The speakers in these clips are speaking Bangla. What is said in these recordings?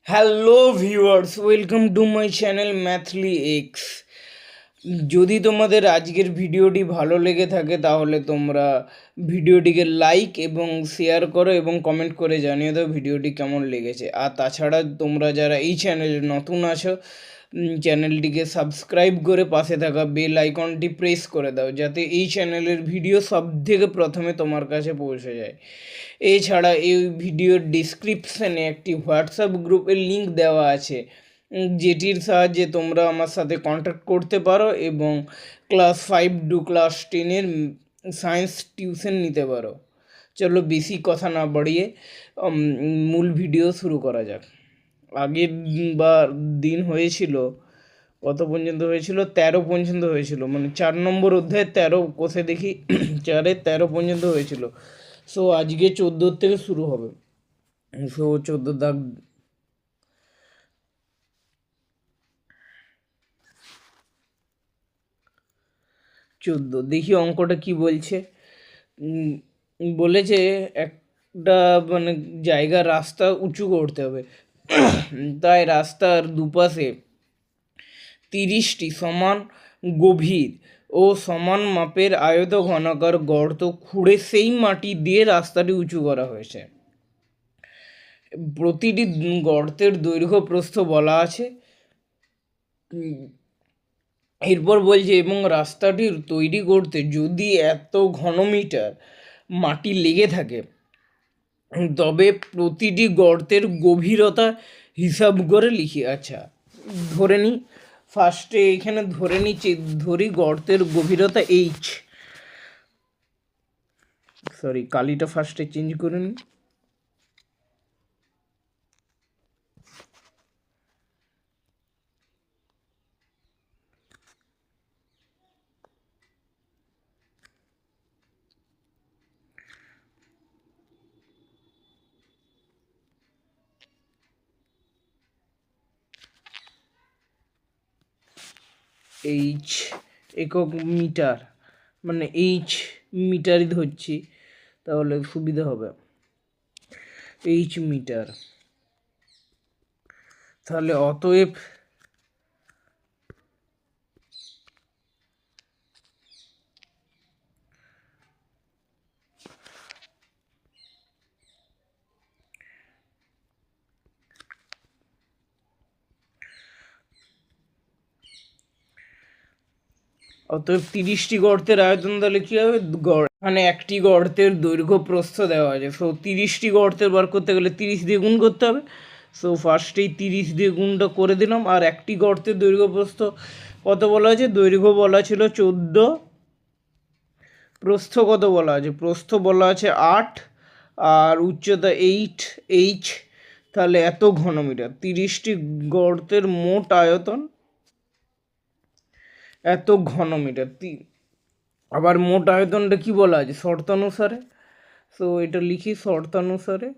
Hello viewers, welcome to my channel Mathly X. যদি তোমাদের আজকের ভিডিওটি ভালো লেগে থাকে তাহলে তোমরা ভিডিওটিকে লাইক এবং শেয়ার করো এবং কমেন্ট করে জানিয়ে দাও ভিডিওটি কেমন লেগেছে। আর তাছাড়া তোমরা যারা এই চ্যানেলে নতুন আছো, চ্যানেলটিকে সাবস্ক্রাইব করে পাশে থাকা বেল আইকনটি প্রেস করে দাও যাতে এই চ্যানেলের ভিডিও সব থেকে প্রথমে তোমার কাছে পৌঁছে যায়। এছাড়া এই ভিডিওর ডিসক্রিপশানে একটি হোয়াটসঅ্যাপ গ্রুপের লিঙ্ক দেওয়া আছে, যেটির সাহায্যে তোমরা আমার সাথে কন্ট্যাক্ট করতে পারো এবং class 5 to class 10 science tuition নিতে পারো। চলো বেশি কথা না বাড়িয়ে মূল ভিডিও শুরু করা যাক। আগের দিন হয়েছিল, কত পর্যন্ত হয়েছিল? 13 পর্যন্ত হয়েছিল, মানে 4 নম্বর অধ্যায় 13 কোষে দেখি 4-এ 13 পর্যন্ত হয়েছিল। সো আজকে 14 থেকে শুরু হবে। সো 14 দাগ 14 দেখি অঙ্কটা কি বলছে। বলেছে একটা মানে জায়গা রাস্তা উঁচু করতে হবে, তাই রাস্তার দুপাশে 30টি সমান গভীর ও সমান মাপের আয়ত ঘনাকার গর্ত খুঁড়ে সেই মাটি দিয়ে রাস্তাটি উঁচু করা হয়েছে। প্রতিটি গর্তের দৈর্ঘ্য প্রস্থ বলা আছে। এরপর বলছে এবং রাস্তাটি তৈরি করতে যদি এত ঘনমিটার মাটি লেগে থাকে তবে প্রতিটি গর্তের গভীরতা হিসাব করে লিখি। আচ্ছা, ধরে নিই ফার্স্টে, এখানে ধরি গর্তের গভীরতা এইচ, সরি কালিটা ফার্স্টে চেঞ্জ করে নিই। এইচ একক মিটার, মানে এইচ মিটারই ধরছি তাহলে সুবিধা হবে। এইচ মিটার, তাহলে অতএব অতএব 30টি গর্তের আয়তন তাহলে কী হবে? মানে একটি গর্তের দৈর্ঘ্য প্রস্থ দেওয়া আছে। সো 30টি গর্তের বার করতে গেলে 30 দিয়ে গুণ করতে হবে। সো ফার্স্টেই 30 দিয়ে গুণটা করে দিলাম। আর একটি গর্তের দৈর্ঘ্য প্রস্থ কত বলা আছে? দৈর্ঘ্য বলা ছিল 14, প্রস্থ কত বলা আছে? প্রস্থ বলা আছে 8, আর উচ্চতা 8 এইচ, তাহলে এত ঘনমিটার। 30টি গর্তের মোট আয়তন এত ঘনমিটার। আবার মোট আয়তনটা কি বলা আছে? শর্তানুসারে। সো এটা লিখি শর্তানুসারে।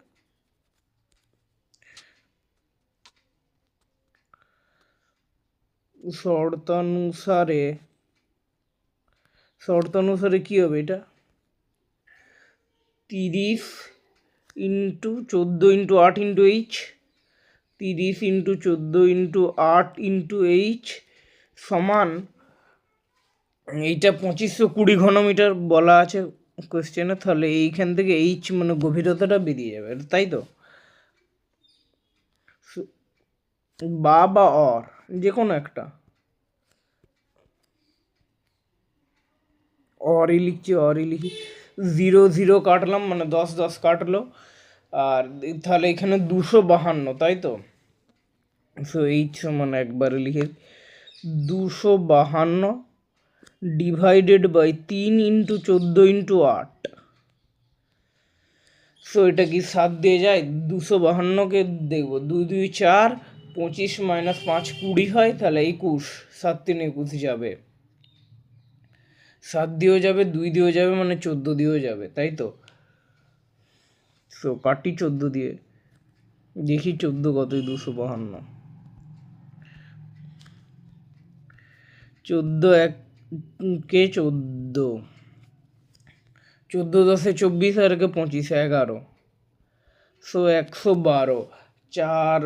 শর্তানুসারে শর্তানুসারে কি হবে এটা? 30 into 14 into 8 into H, 30 into 14 into 8 into H সমান, এইটা 2520 ঘনমিটার বলা আছে কোয়েশ্চেনে। তাহলে এইখান থেকে এইচ মানে গভীরতাটা বেরিয়ে যাবে, তাই তো? বা অর যে কোনো একটা, অরই লিখি। 0 0 কাটলাম, মানে 10 10 কাটলো। আর তাহলে এখানে 252, তাই তো? সো এইচ সমান একবারে লিখে 252 divided by 3 into 14 into 8। So এটা কি 7 দিয়ে যায়? 252কে দেখবো 2 2 4, 25 মাইনাস 5 20 হয়, তাহলে 21, 7 3 21 যাবে। 7 দিয়েও যাবে, 2 দিয়েও যাবে, মানে 14 দিয়েও যাবে, তাই তো? সো কাটি 14 দিয়ে, দেখি 14 কতই? 252, 14 1 14, 14 10 24, আর 25 11, সো 112। 4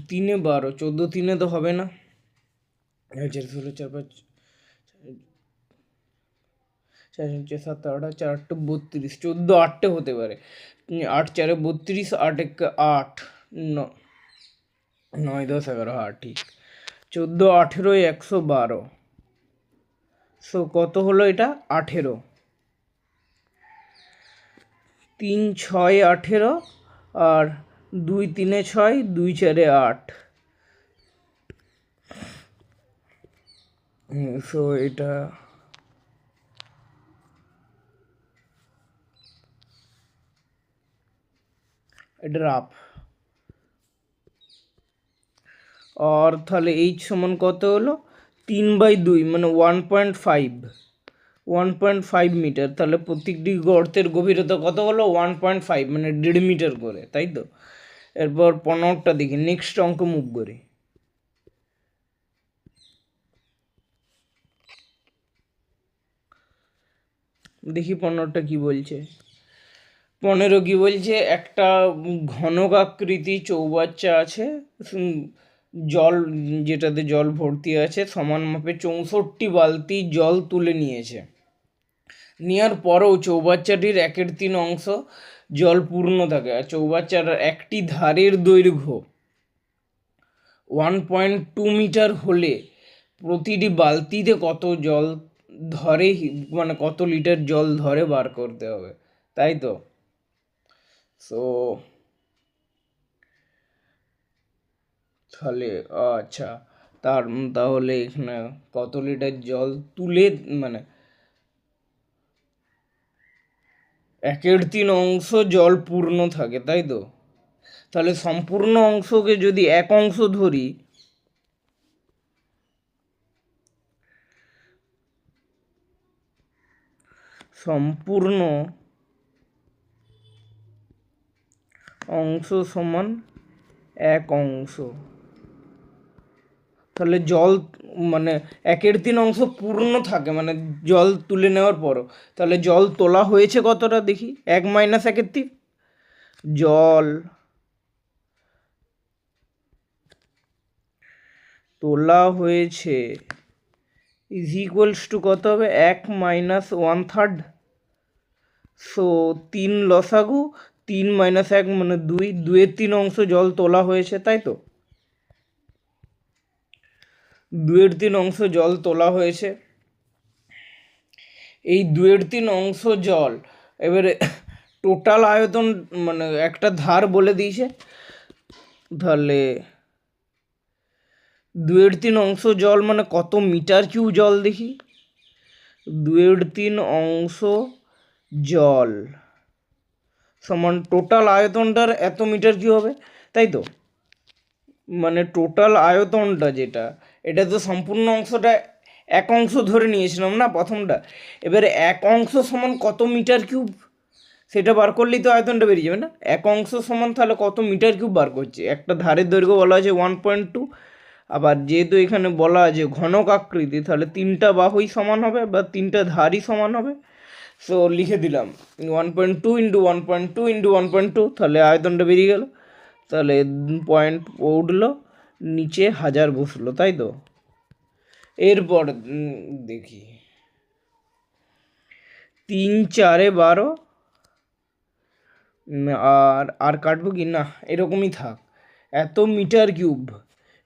3 12, 14 3 তো হবে না, 4 16 4 5 4 5 7 8 4 8 32, 14 8 হতে পারে, 8 4 32, 8 1 8, 9 10 11, হ্যাঁ ঠিক, 14 18 112। সো কত হলো এটা? 18। 3 6 18 আর 2 3 6, 2 4 8। সো এটা রাফ। আর তাহলে এইচ সমান কত হলো? 3/2 মানে 1.5 মিটার। তাহলে প্রত্যেকটি গর্তের গভীরতা কত হলো? 1.5 মানে 1.5 মিটার করে, তাই তো? এরপর 15টা দেখি, নেক্সট অঙ্ক মুভ করি। দেখি 15টা কি বলছে। 15 কি বলছে? একটা ঘনক আকৃতি চৌবাচ্চা আছে, জল যেটাতে জল ভর্তি আছে, সমান মাপে 64 বালতি জল তুলে নিয়েছে। নেওয়ার পরেও চৌবাচ্চাটির 1/3 অংশ জল পূর্ণ থাকে, আর চৌবাচ্চার একটি ধারের দৈর্ঘ্য 1.2 মিটার হলে প্রতিটি বালতিতে কত জল ধরে, মানে কত লিটার জল ধরে বার করতে হবে, তাই তো? সো তাহলে আচ্ছা, তাহলে এখানে কত লিটার জল তুলে, মানে 1/3 অংশ জল পূর্ণ থাকে, তাই তো? তাহলে সম্পূর্ণ অংশকে যদি 1 অংশ ধরি, সম্পূর্ণ অংশ সমান 1 অংশ, তাহলে জল মানে 1/3 অংশ পূর্ণ থাকে, মানে জল তুলে নেওয়ার পরও, তাহলে জল তোলা হয়েছে কতটা দেখি? 1 - 1/3 জল তোলা হয়েছে ইজ ইকুয়ালস টু কত হবে? 1 - 1/3। সো 3 লসাগু, 3 - 1 মানে 2, 2/3 অংশ জল তোলা হয়েছে, তাই তো? 2/3 অংশ জল তোলা হয়েছে। এই 2/3 অংশ জল এবারে টোটাল আয়তন, মানে একটা ধার বলে দিয়েছে, তাহলে 2/3 অংশ জল মানে কত মিটার কিউ জল দেখি? 2/3 অংশ জল সমান টোটাল আয়তনটার এত মিটার কিউ হবে, তাই তো? মানে টোটাল আয়তনটা যেটা, এটা তো সম্পূর্ণ অংশটা 1 অংশ ধরে নিয়েছিলাম না প্রথমটা, এবারে 1 অংশ সমান কত মিটার কিউব সেটা বার করলেই তো আয়তনটা বেরিয়ে যাবে না? 1 অংশ সমান তাহলে কত মিটার কিউব বার করছে? একটা ধারের দৈর্ঘ্য বলা আছে 1.2, আবার যেহেতু এখানে বলা আছে ঘনক আকৃতি, তাহলে 3টা বাহুই সমান হবে বা 3টা ধারই সমান হবে। সো লিখে দিলাম 1.2 × 1.2 × 1.2, তাহলে আয়তনটা বেরিয়ে গেল। তাহলে পয়েন্ট উঠলো, নিচে 1000 বসলো, তাই তো? এরপর দেখি 3 4 12, আর কাটবো কি না, এরকমই থাক, এত মিটার কিউব।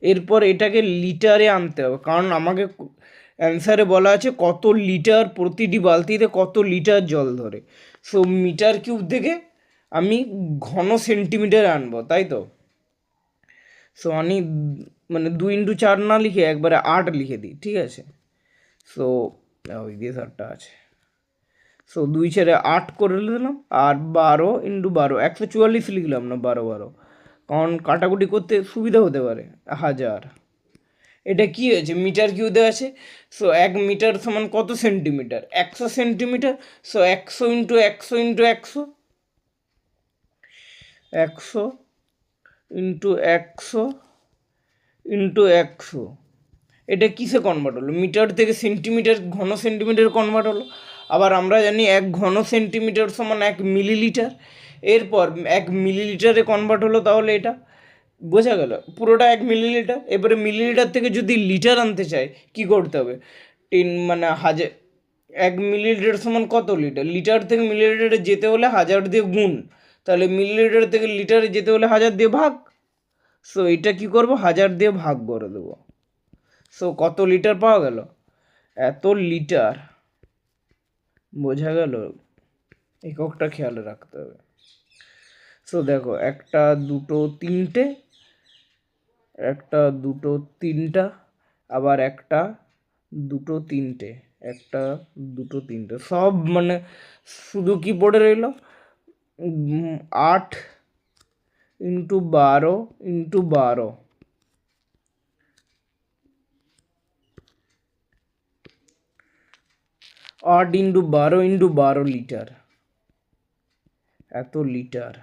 এরপর এটাকে লিটারে আনতে হবে, কারণ আমাকে অ্যান্সারে বলা আছে কত লিটার, প্রতিটি বালতিতে কত লিটার জল ধরে। সো মিটার কিউব থেকে আমি ঘন সেন্টিমিটারে আনবো, তাই তো? সো আমি মানে 2 × 4 না লিখে একবারে 8 লিখে দিই, ঠিক আছে? সো ওই দিয়ে 7টা আছে, সো 2 4 8 করে দিলাম, আর 12 × 12 144 লিখলাম না, 12 12, কারণ কাটাকুটি করতে সুবিধা হতে পারে। 1000, এটা কি হয়েছে? মিটার কিউ দেওয়া আছে। সো 1 মিটার সমান কত সেন্টিমিটার? 100 সেন্টিমিটার। সো 100 × 100 × 100, 100 × 100 × 100, এটা কিসে কনভার্ট হলো? মিটার থেকে সেন্টিমিটার, ঘন সেন্টিমিটার কনভার্ট হলো। আবার আমরা জানি 1 ঘন সেন্টিমিটার সমান 1 মিলিলিটার। এরপর 1 মিলিলিটারে কনভার্ট হলো, তাহলে এটা বোঝা গেল? পুরোটা 1 মিলিলিটার। এবারে মিলিলিটার থেকে যদি লিটার আনতে চাই কী করতে হবে? 1 মিলিলিটার সমান কত লিটার? লিটার থেকে মিলিলিটারে যেতে হলে 1000 দিয়ে গুণ, তাহলে মিলিলিটার থেকে লিটারে যেতে হলে 1000 দিয়ে ভাগ। সো এটা কি করব, 1000 দিয়ে ভাগ করে দেবো। সো কত লিটার পাওয়া গেল? এত লিটার। বোঝা গেল? এককটা খেয়াল রাখতে হবে। সো দেখো, 1 2 3টে, 1 2 3টা, আবার 1 2 3টে, 1 2 3টে, সব মানে শুধু কি পড়ে রইল? 8 × 12 × 12, 8 × 12 × 12 লিটার। এত লিটার।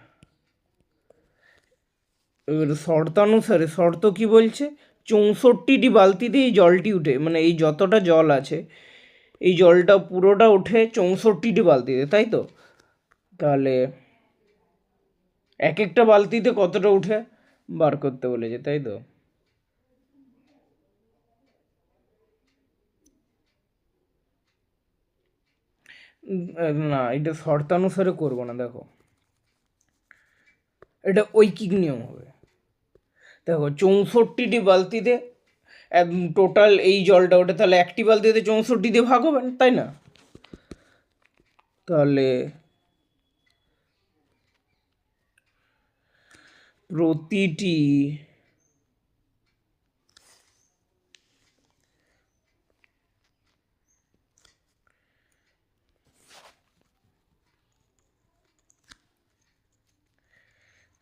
এবার শর্তানুসারে, শর্ত কি বলছে? 64টি বালতিতে এই জলটি উঠে, মানে এই যতটা জল আছে এই জলটা পুরোটা ওঠে 64টি বালতিতে, তাই তো? তাহলে এক একটা বালতিতে কতটা উঠে বার করতে বলেছে, তাই তো? না, এটা শর্তানুসারে করবো না, দেখো এটা ঐকিক নিয়ম হবে। দেখো 64টি বালতিতে টোটাল এই জলটা ওঠে, তাহলে একটি বালতিতে 64 দিয়ে ভাগ হবে, তাই না? তাহলে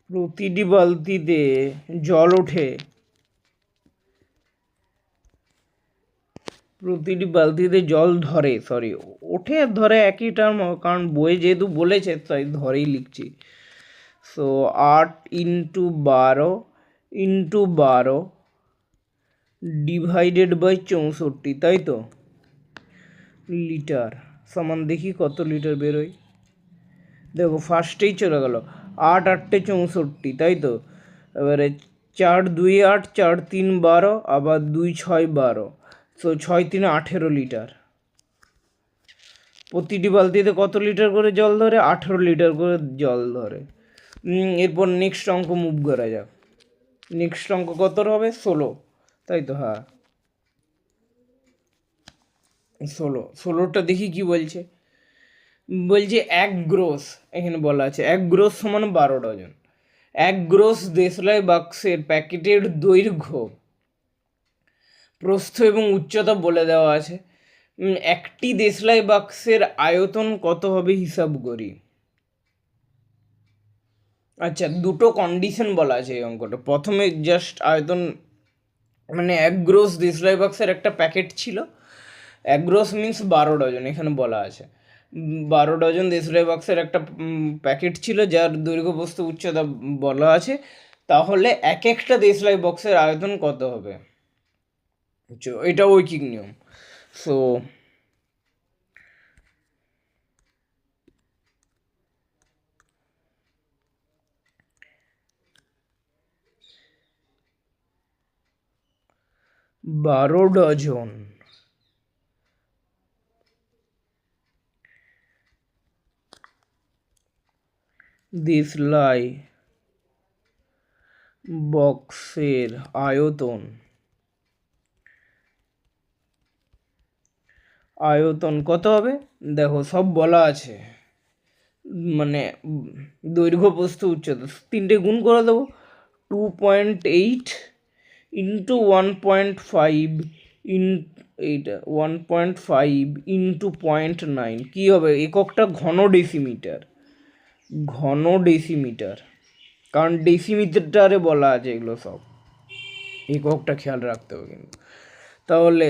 প্রতিটি বালতিতে জল ওঠে, প্রতিটি বালতিতে জল ধরে, সরি ওঠে আর ধরে একই টার্ম, কারণ বইয়ে যেহেতু বলেছে তাই ধরেই লিখছি। সো 8 × 12 × 12 ডিভাইডেড বাই 64, তাই তো? লিটার সমান দেখি কত লিটার বেরোয়। দেখো ফার্স্টেই চলে গেল, 8 8 64, তাই তো? এবারে 4 2 8, 4 3 12, আবার 2 6 12, সো 6 3 18 লিটার। প্রতিটি বালতিতে কত লিটার করে জল ধরে? 18 লিটার করে জল ধরে। এরপর নেক্সট অঙ্ক মুভ করা যাক। নেক্সট অঙ্ক কত হবে? 16, তাই তো? হ্যাঁ 16টা দেখি কি বলছে। বলছে 1 গ্রোস, এখানে বলা আছে 1 গ্রোস সমান 12 ডজন। 1 গ্রোস দেশলাই বাক্সের প্যাকেটের দৈর্ঘ্য, প্রস্থ এবং উচ্চতা বলে দেওয়া আছে। একটি দেশলাই বাক্সের আয়তন কত হবে হিসাব করি। আচ্ছা, দুটো কন্ডিশন বলা আছে এই অঙ্কটা। প্রথমে জাস্ট আয়তন, মানে 1 গ্রোস দেশলাই বাক্সের একটা প্যাকেট ছিল, 1 গ্রোস মিন্স 12 ডজন, এখানে বলা আছে 12 ডজন দেশলাই বাক্সের একটা প্যাকেট ছিল যার দৈর্ঘ্য প্রস্থ উচ্চতা বলা আছে। তাহলে এক একটা দেশলাই বক্সের আয়তন কত হবে? এটা ঐকিক নিয়ম। সো বারো ডজন দেশলাই বক্সের আয়তন কত হবে? দেখো সব বলা আছে, মানে দৈর্ঘ্য প্রস্থ উচ্চতা তিনটে গুণ করে দেবো। 2.8 × 1.5 এইটা 1.5 × 0.9 কী হবে? এককটা ঘন ডেসিমিটার, কারণ ডেসিমিটারে বলা আছে এগুলো সব। এককটা খেয়াল রাখতে হবে কিন্তু। তাহলে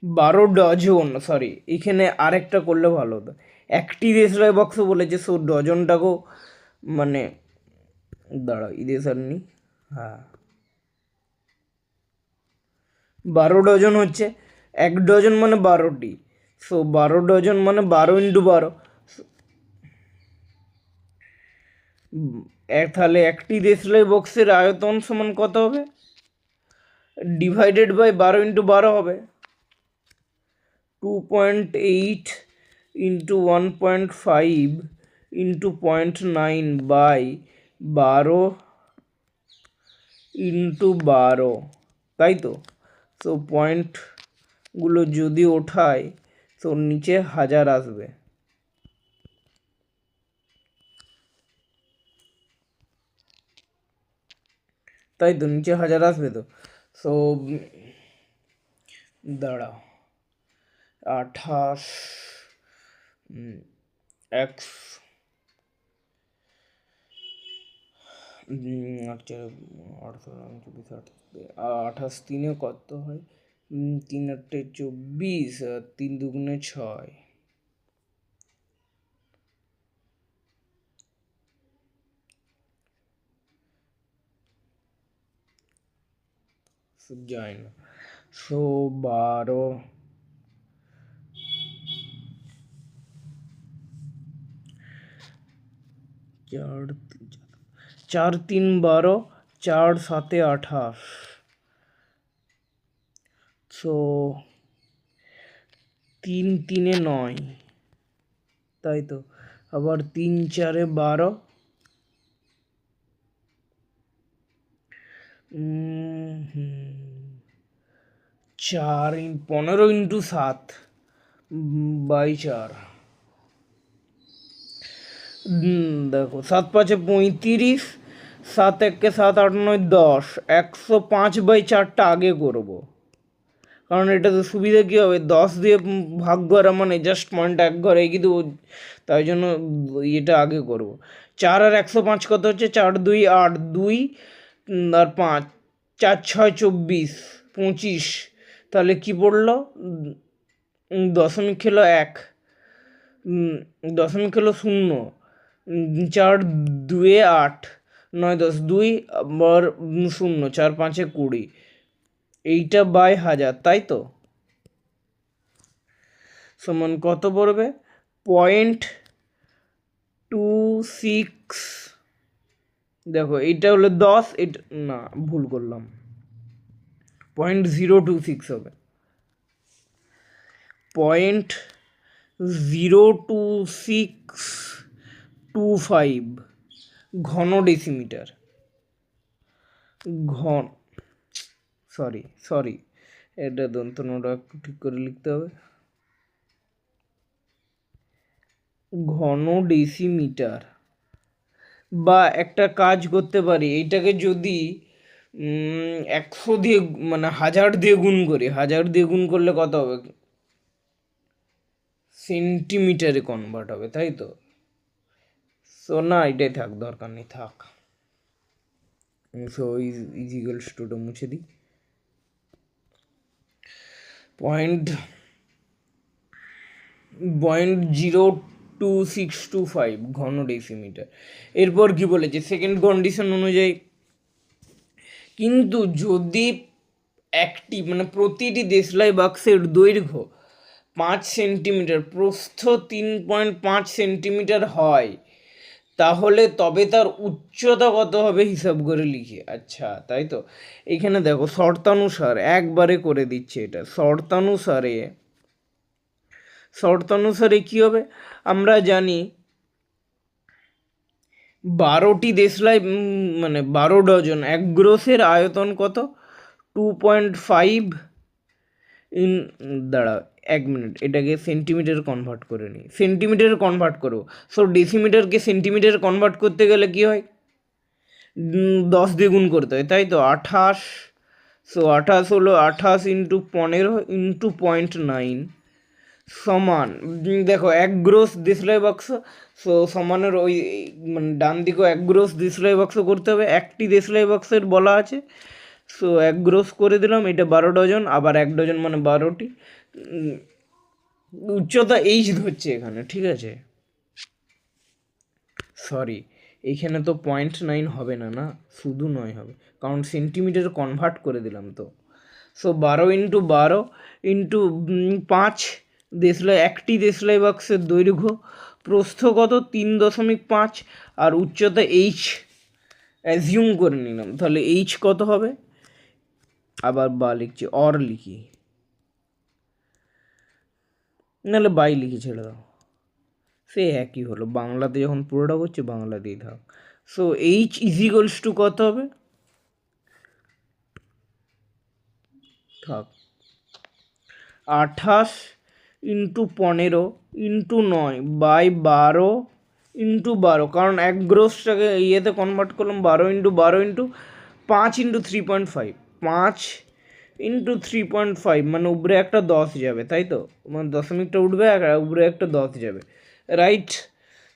12 ডজন, সরি এখানে আরেকটা করলে ভালো হতো, একটি দেশলাই বক্স বলেছে, সো ডজনটাকেও মানে দাঁড়াও ইদেশ আর নি, হ্যাঁ 12 ডজন হচ্ছে 1 ডজন মানে 12টি, সো 12 ডজন মানে 12 × 12, তাহলে একটি দেশলাই বক্সের আয়তন সমান কত হবে? ডিভাইডেড বাই 12 ইন্টু 12 হবে 2.8 ইন্টু 1.5 ইন্টু 0.9 বাই 12 ইন্টু 12, তাই তো? সো পয়েন্টগুলো যদি ওঠায় তো নিচে 1000 আসবে, তাই তো? নিচে 1000 আসবে তো। সো দাঁড়াও, 28 x আচ্ছা 28 তিনে কত হয়? 3 8 24, 3 দুগুণে 6। যায় না। সো 12 4 3 12, 4 7 28, সো 3 3 9, তাই তো? আবার 3 4 12, 4 15 ইন্টু 7 বাই 4। দেখো 7 5 35, 7 1 7 8 9 10, 105/4টা আগে করব, কারণ এটাতে সুবিধা কী হবে, 10 দিয়ে ভাগ করা মানে জাস্ট পয়েন্ট এক ঘরে, কিন্তু তাই জন্য এটা আগে করব। 4 আর 105 কত হচ্ছে? 4 2 8, 2 আর 5, 4 6 24, 25, তাহলে কি পড়লো? দশমিক খেলো 1, দশমিক খেলো 0, 4 2 8, 9 10, 2 আবার 0, 4 5 20, এইটা বাই 1000, তাই তো? সমান কত পড়বে? 0.26। দেখো এইটা হলো 10, এটা না, ভুল করলাম, 0.026 হবে, 0.02625 ঘন ডেসিমিটার। সরি, এটা দন্তনটা একটু ঠিক করে লিখতে হবে, ঘন ডেসিমিটার। বা একটা কাজ করতে পারি, এইটাকে যদি 100 দিয়ে মানে 1000 দিয়ে গুণ করি, 1000 দিয়ে গুণ করলে কত হবে? সেন্টিমিটারে কনভার্ট হবে, তাই তো? সো না, এটাই থাক, দরকার নেই, থাক। সো ইজিক্যালস টুটা মুছে দিই। 0.02625 ঘন ডেসিমিটার। এরপর কি বলেছে? সেকেন্ড কন্ডিশন অনুযায়ী, কিন্তু যদি একটি মানে প্রতিটি দেশলাই বাক্সের দৈর্ঘ্য 5 সেন্টিমিটার, প্রস্থ 3.5 সেন্টিমিটার হয়, তাহলে তবে তার উচ্চতা কত হবে হিসাব করে লিখি। আচ্ছা, তাই তো? এখানে দেখো শর্তানুসার একবারে করে দিচ্ছে এটা। শর্তানুসারে কি হবে? আমরা জানি 12টি দেশলাই মানে 12 ডজন, এক গ্রোসের আয়তন কত? 2.5 দাঁড়াও 1 মিনিট, এটাকে সেন্টিমিটার কনভার্ট করে নিই, সেন্টিমিটার কনভার্ট করবো। সো ডেসিমিটারকে সেন্টিমিটার কনভার্ট করতে গেলে কি হয়? 10 দিয়ে গুণ করতে হয়, তাই তো? 28, সো 28 হলো 28 ইন্টু 15 ইন্টু 0.9 সমান, দেখো এক গ্রোস দেশলাই বাক্স, সো সমানের ওই মানে ডান দিকেও এক গ্রোস দেশলাই বাক্স করতে হবে। একটি দেশলাই বাক্সের বলা আছে, সো এক গ্রোস করে দিলাম। এটা 12 ডজন, আবার 1 ডজন মানে 12টি। উচ্চতা এইচ ধরছে এখানে, ঠিক আছে? সরি, এইখানে তো 0.9 হবে না, না শুধু 9 হবে, কারণ সেন্টিমিটার কনভার্ট করে দিলাম তো। সো 12 ইন্টু 12 ইন্টু 5 দেশলাই, একটি দেশলাই বাক্সের দৈর্ঘ্য, প্রস্থ কত? 3.5, আর উচ্চতা এইচ অ্যাজিউম করে নিলাম, তাহলে এইচ কত হবে, আবার বা লিখছি, অর লিখি, নাহলে বাই লিখি, ছেড়ে দাও, সে একই হলো, বাংলাতে যখন পুরোটা করছে বাংলাতেই থাক। সো এইচ ইজিকলস টু কত হবে, থাক 28 ইন্টু 15 ইন্টু 9 বাই 12 ইন্টু 12, কারণ এক গ্রোসটাকে ইয়েতে কনভার্ট করলাম, 12 ইন্টু 5 ইন্টু 3.5, 5 ইন্টু 3.5 মানে উপরে একটা 10 যাবে, তাই তো, মানে দশমিকটা উঠবে আর উপরে একটা 10 যাবে, রাইট।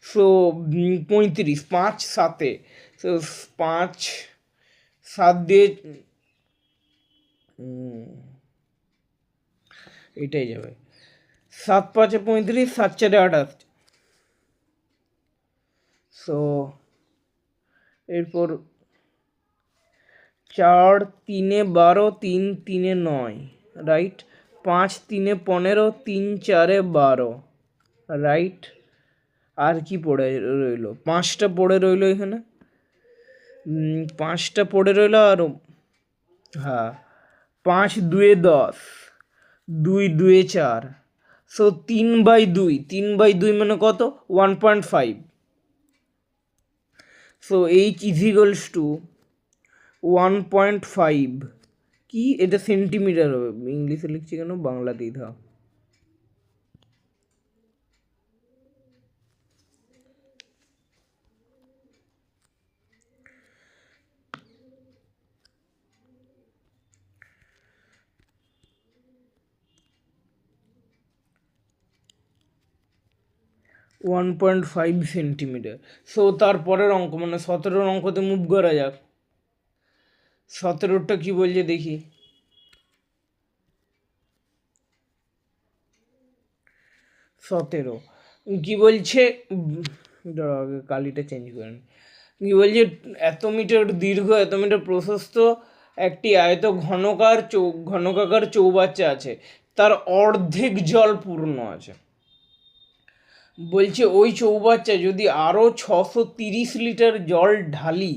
সো 35, 5 7, সো 5 7 দিয়ে এটাই যাবে, 7 5 35, 7 4 28। সো এরপর 4 3 12, 3 3 9, রাইট, 5 3 15, 3 4 12, রাইট। আর কি পড়ে রইলো, 5টা পড়ে রইলো এখানে, 5টা পড়ে রইলো, আর হ্যাঁ 5 2 10, 2 2 4, সো 3/2, 3/2 মানে কত, 1.5। সো এইচ ইজিকলস টু 1.5, কি এটা সেন্টিমিটার হবে, ইংলিশে লিখছি কেন, বাংলাতেই থাক। 1.5 সেন্টিমিটার। সো তারপরের অঙ্ক মানে 17 অঙ্কতে মুভ করা যাক। 17টা কি বলছে দেখি, 17 কি বলছে, আগে কালিটা চেঞ্জ করেন, কি বলছে, এত মিটার দীর্ঘ এত মিটার প্রশস্ত একটি আয়ত ঘনকাকার চৌবাচ্চা আছে, তার অর্ধেক জল পূর্ণ আছে। বলছে ওই চৌবাচ্চা যদি আরও 630 লিটার জল ঢালি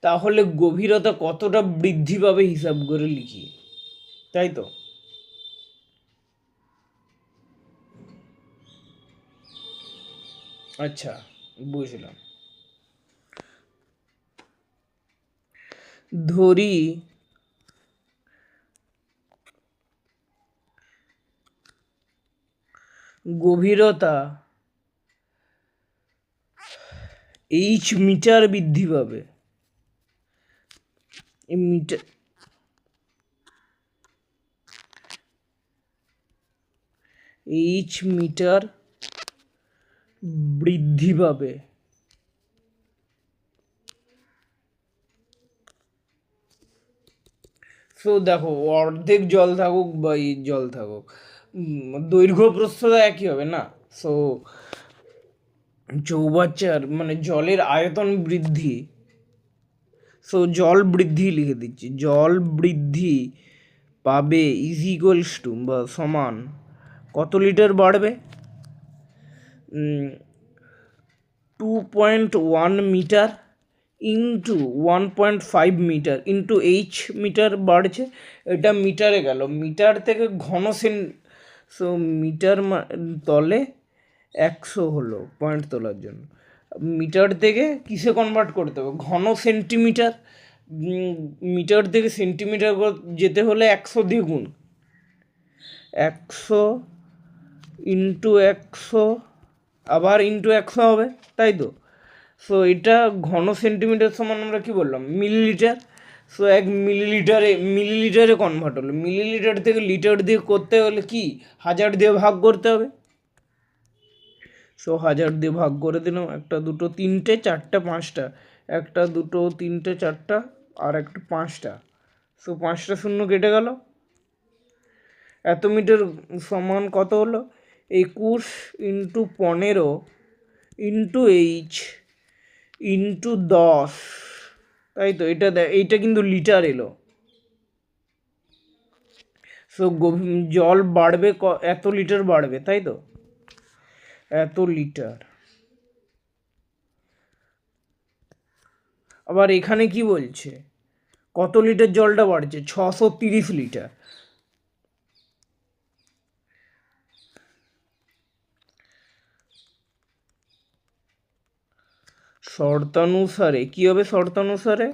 তাহলে গভীরতা কতটা বৃদ্ধি পাবে হিসাব করে লিখি, তাই তো। আচ্ছা বুঝলাম, ধরি গভীরতা এইচ মিটার বৃদ্ধি পাবে, মিটার এইচ মিটার বৃদ্ধি পাবে, সো দেখো অর্ধেক জল থাকুক বা জল থাকুক, দৈর্ঘ্য প্রস্থতা একই হবে না। সো চৌবাচ্চার মানে জলের আয়তন বৃদ্ধি, সো জল বৃদ্ধি লিখে দিচ্ছি, জল বৃদ্ধি পাবে ইজ ইকুয়ালস টু বা সমান কত লিটার বাড়বে, 2.1 metre into 1.5 metre into H metre বাড়ছে, এটা মিটারে গেল, মিটার থেকে সো মিটার তলে 100 হলো পয়েন্ট তোলার জন্য, মিটার থেকে কিসে কনভার্ট করতে হবে, ঘন সেন্টিমিটার, মিটার থেকে সেন্টিমিটার যেতে হলে 100 দিয়ে গুণ, 100 ইন্টু 100 আবার ইন্টু 100 হবে, তাই তো। সো এটা ঘন সেন্টিমিটার সমান আমরা কি বললাম, মিলিলিটার। সো 1 মিলিলিটারে কনভার্ট হলো, মিলিলিটার থেকে লিটার দিয়ে করতে হলে কি 1000 দিয়ে ভাগ করতে হবে। সো 1000 দিয়ে ভাগ করে দিলাম, 1 2 3 4 5টা, 1 2 3 4টা আর একটা 5টা, সো 5টা শূন্য কেটে গেল, এত মিটার সমান কত হলো, 21 ইন্টু 15 ইন্টু এইচ ইন্টু 10, তাই তো। এইটা কিন্তু লিটার এলো। সো জল বাড়বে এত লিটার বাড়বে, তাই তো, এত লিটার। আবার এখানে কি বলছে, কত লিটার জলটা বাড়ছে, 630 লিটার। শর্তানুসারে কি হবে, শর্তানুসারে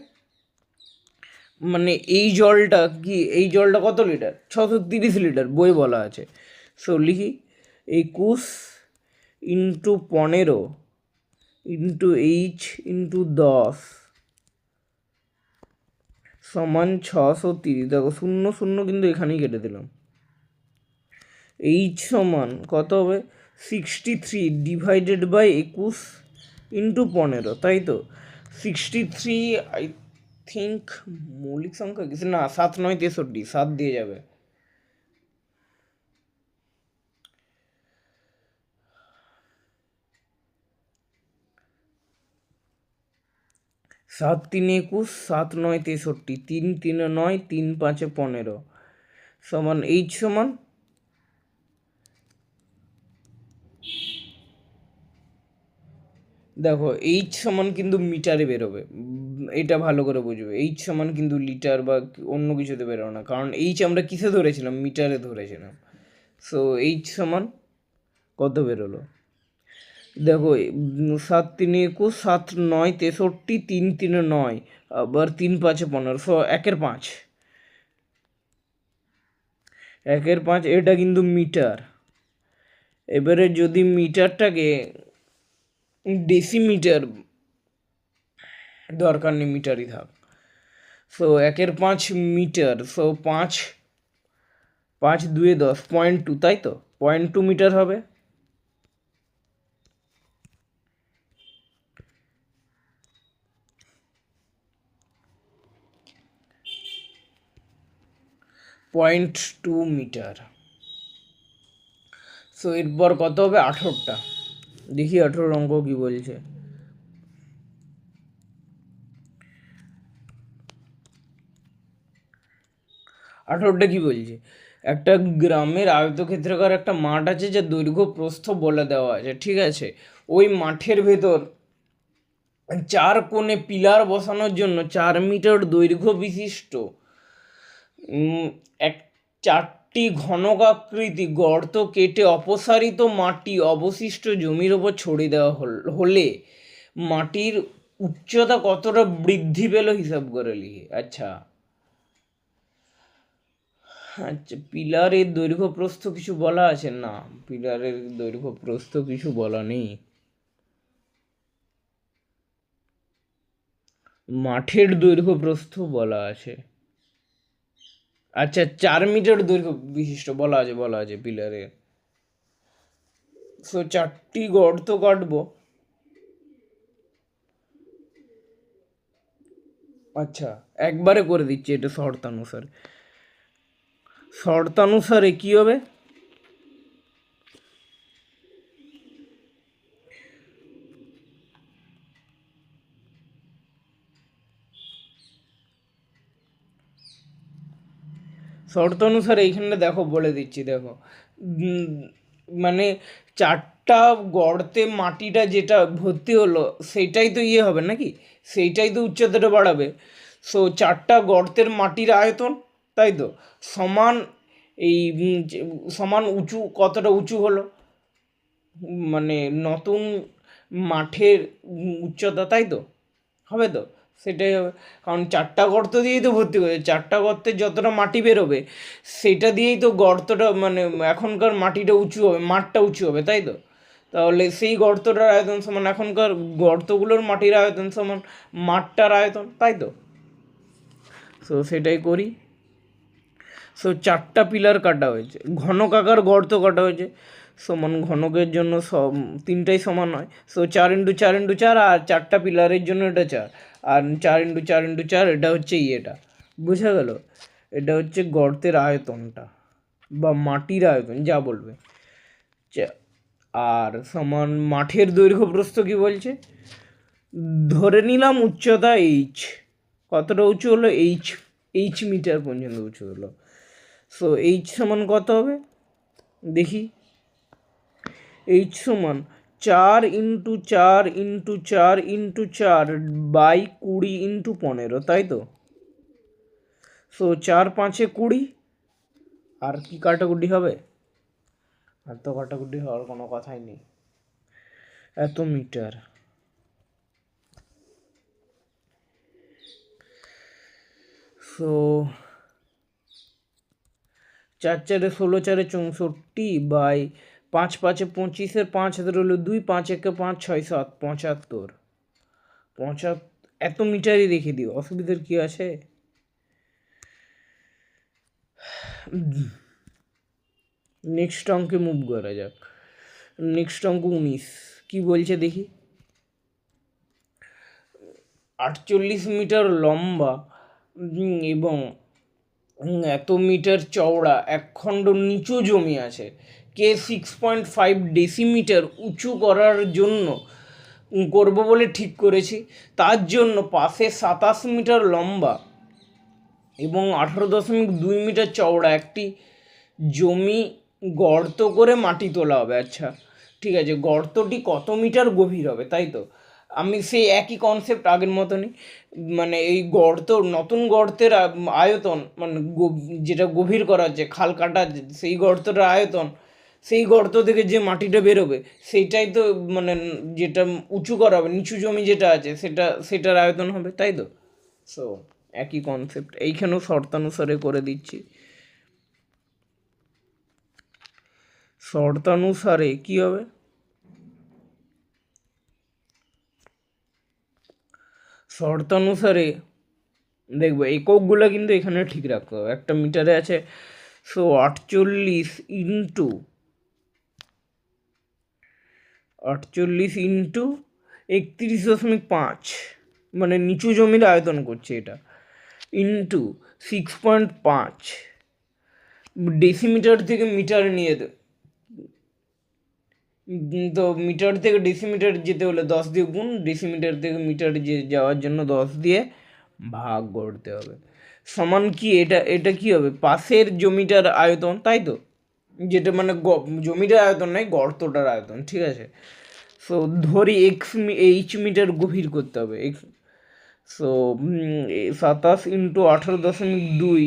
মানে এই জলটা কি, এই জলটা কত লিটার, 630 লিটার বই বলা আছে। সো লিখি 21 ইন্টু 15 ইন্টু এইচ ইন্টু 10 সমান 630। দেখো শূন্য শূন্য কিন্তু এখানেই কেটে দিলাম। এইচ সমান কত হবে, 63 ডিভাইডেড বাই 21 ইন্টু 15, তাই তো। 63 আই থিঙ্ক মৌলিক সংখ্যা কিছু না, 7 9 63, 7 দিয়ে যাবে। সাত তিনে 21, 7 9 63, 3 3 9, 3 5 15 সমান এইচ সমান দেখো এইচ সমান কিন্তু মিটারে বেরোবে, এটা ভালো করে বুঝবে। এইচ সমান কিন্তু লিটার বা অন্য কিছুতে বেরোবে না, কারণ এইচ আমরা কিসে ধরেছিলাম, মিটারে ধরেছিলাম। সো এইচ সমান কত বেরোলো, দেখো 7 3 21, 7 9 63, 3 3 9, আবার 3 5 15, সো 1/5, 1/5, এটা কিন্তু মিটার। এবারে যদি মিটারটাকে ডেসিমিটার, দরকার নেই মিটারই থাক। সো 1/5 মিটার, সো 5 5 2 10, 0.2, তাই তো, 0.2 মিটার হবে। Point 2 metre. সো এরপর কত হবে, 18টা। দেখি 18 অঙ্ক কি বলছে। 18টা কি বলছে, একটা গ্রামের আয়তক্ষেত্রাকার একটা মাঠ আছে, যে দৈর্ঘ্য প্রস্থ বলে দেওয়া আছে, ঠিক আছে। ওই মাঠের ভেতর 4 কোণে পিলার বসানোর জন্য 4 মিটার দৈর্ঘ্য বিশিষ্ট এক 4টি ঘনকাকৃতি গর্ত কেটে অপসারিত মাটি অবশিষ্ট জমির ওপর ছড়িয়ে দেওয়া হলে মাটির উচ্চতা কতটা বৃদ্ধি পেল হিসাব করে লিখে। আচ্ছা আচ্ছা, পিলারের দৈর্ঘ্য প্রস্থ কিছু বলা আছে না, পিলারের দৈর্ঘ্য প্রস্থ কিছু বলা নেই। মাঠের দৈর্ঘ্য প্রস্থ বলা আছে। আচ্ছা 4 মিটার দৈর্ঘ্য বিশিষ্ট বলা আছে পিলারে। সো 4টি গর্ত কাটবো। আচ্ছা একবারে করে দিচ্ছি, এটা শর্তানুসারে। শর্তানুসারে কি হবে, শর্ত অনুসারে এইখানটা দেখো বলে দিচ্ছি, দেখো মানে 4টা গর্তে মাটিটা যেটা ভর্তি হলো সেইটাই তো ইয়ে হবে নাকি, সেইটাই তো উচ্চতাটা বাড়াবে। সো 4টা গর্তের মাটির আয়তন, তাই তো, সমান এই সমান উঁচু, কতটা উঁচু হলো, মানে নতুন মাঠের উচ্চতা, তাই তো হবে তো, সেটাই হবে। কারণ 4টা গর্ত দিয়েই তো ভর্তি করেছে, 4টা গর্তে যতটা মাটি বেরোবে সেটা দিয়েই তো গর্তটা, মানে এখনকার মাটিটা উঁচু হবে, মাঠটা উঁচু হবে, তাই তো। তাহলে সেই গর্তটার আয়তন সমান এখনকার গর্তগুলোর মাটির আয়তন সমান মাঠটার আয়তন, তাই তো। সো সেটাই করি। সো 4টা পিলার কাটা হয়েছে, ঘনকাকার গর্ত কাটা হয়েছে, সমান ঘনকের জন্য সব 3টাই সমান হয়। সো 4 ইন্টু 4 ইন্টু 4, আর 4টা পিলারের জন্য এটা 4, আর 4 ইন্টু 4 ইন্টু 4, এটা হচ্ছে ইয়েটা, বুঝা গেল। এটা হচ্ছে গর্তের আয়তনটা বা মাটির আয়তন যা বলবে। আর সমান মাঠের দৈর্ঘ্য প্রস্থ কি বলছে, ধরে নিলাম উচ্চতা এইচ, কতটা উঁচু হলো, এইচ মিটার পর্যন্ত উঁচু হলো। সো এইচ সমান কত হবে দেখি, এইচ সমান 4x4x4x4/20 তাই তো? সো 4×5 = 20। আর কি কাটাকুটি হবে? আর তো কাটাকুটি হওয়ার কোনো কথাই নেই। এত মিটার। সো 4×4 = 16, 4×5 = 25, 5 হাতে রইল 2, 5×1 = 5, 6, 7, 75। এত মিটারই রেখে দিও, অসুবিধার কি আছে? নেক্সট অঙ্কে মুভ করা যাক। নেক্সট অঙ্ক 19। কি বলছে দেখি। 48 মিটার লম্বা এবং এত মিটার চওড়া একখণ্ড নিচু জমি আছে, কে 6.5 ডেসিমিটার উঁচু করার জন্য করব বলে ঠিক করেছি। তার জন্য পাশে 27 মিটার লম্বা এবং 18.2 মিটার চওড়া একটি জমি গর্ত করে মাটি তোলা হবে। আচ্ছা ঠিক আছে, গর্তটি কত মিটার গভীর হবে, তাই তো? আমি সেই একই কনসেপ্ট আগের মতনই, মানে এই নতুন গর্তের আয়তন, মানে যেটা গভীর করা হচ্ছে, খাল কাটা, সেই গর্তটার আয়তন, সেই গর্ত থেকে যে মাটিটা বেরোবে সেইটাই তো, মানে যেটা উঁচু করা হবে, নিচু জমি যেটা আছে সেটার আয়তন হবে, তাই তো? সো একই কনসেপ্ট এইখানেও শর্তানুসারে করে দিচ্ছি। শর্তানুসারে কি হবে? শর্তানুসারে দেখবো এককগুলো কিন্তু এখানে ঠিক রাখতে হবে। একটা মিটারে আছে, সো 48 ইন্টু 31.5, মানে নিচু জমির আয়তন করছে এটা, ইন্টু 6.5 ডেসিমিটার থেকে মিটার নিয়ে তো মিটার থেকে ডেসিমিটার যেতে হলে 10 দিয়ে গুণ, ডেসিমিটার থেকে মিটার যাওয়ার জন্য 10 দিয়ে ভাগ করতে হবে। সমান কি এটা কি হবে? পাশের জমিটার আয়তন, তাই তো? যেটা মানে জমিটার আয়তন নয়, গর্তটার আয়তন, ঠিক আছে? সো ধরি এইচ মিটার গভীর করতে হবে। সো 27 ইন্টু 18.2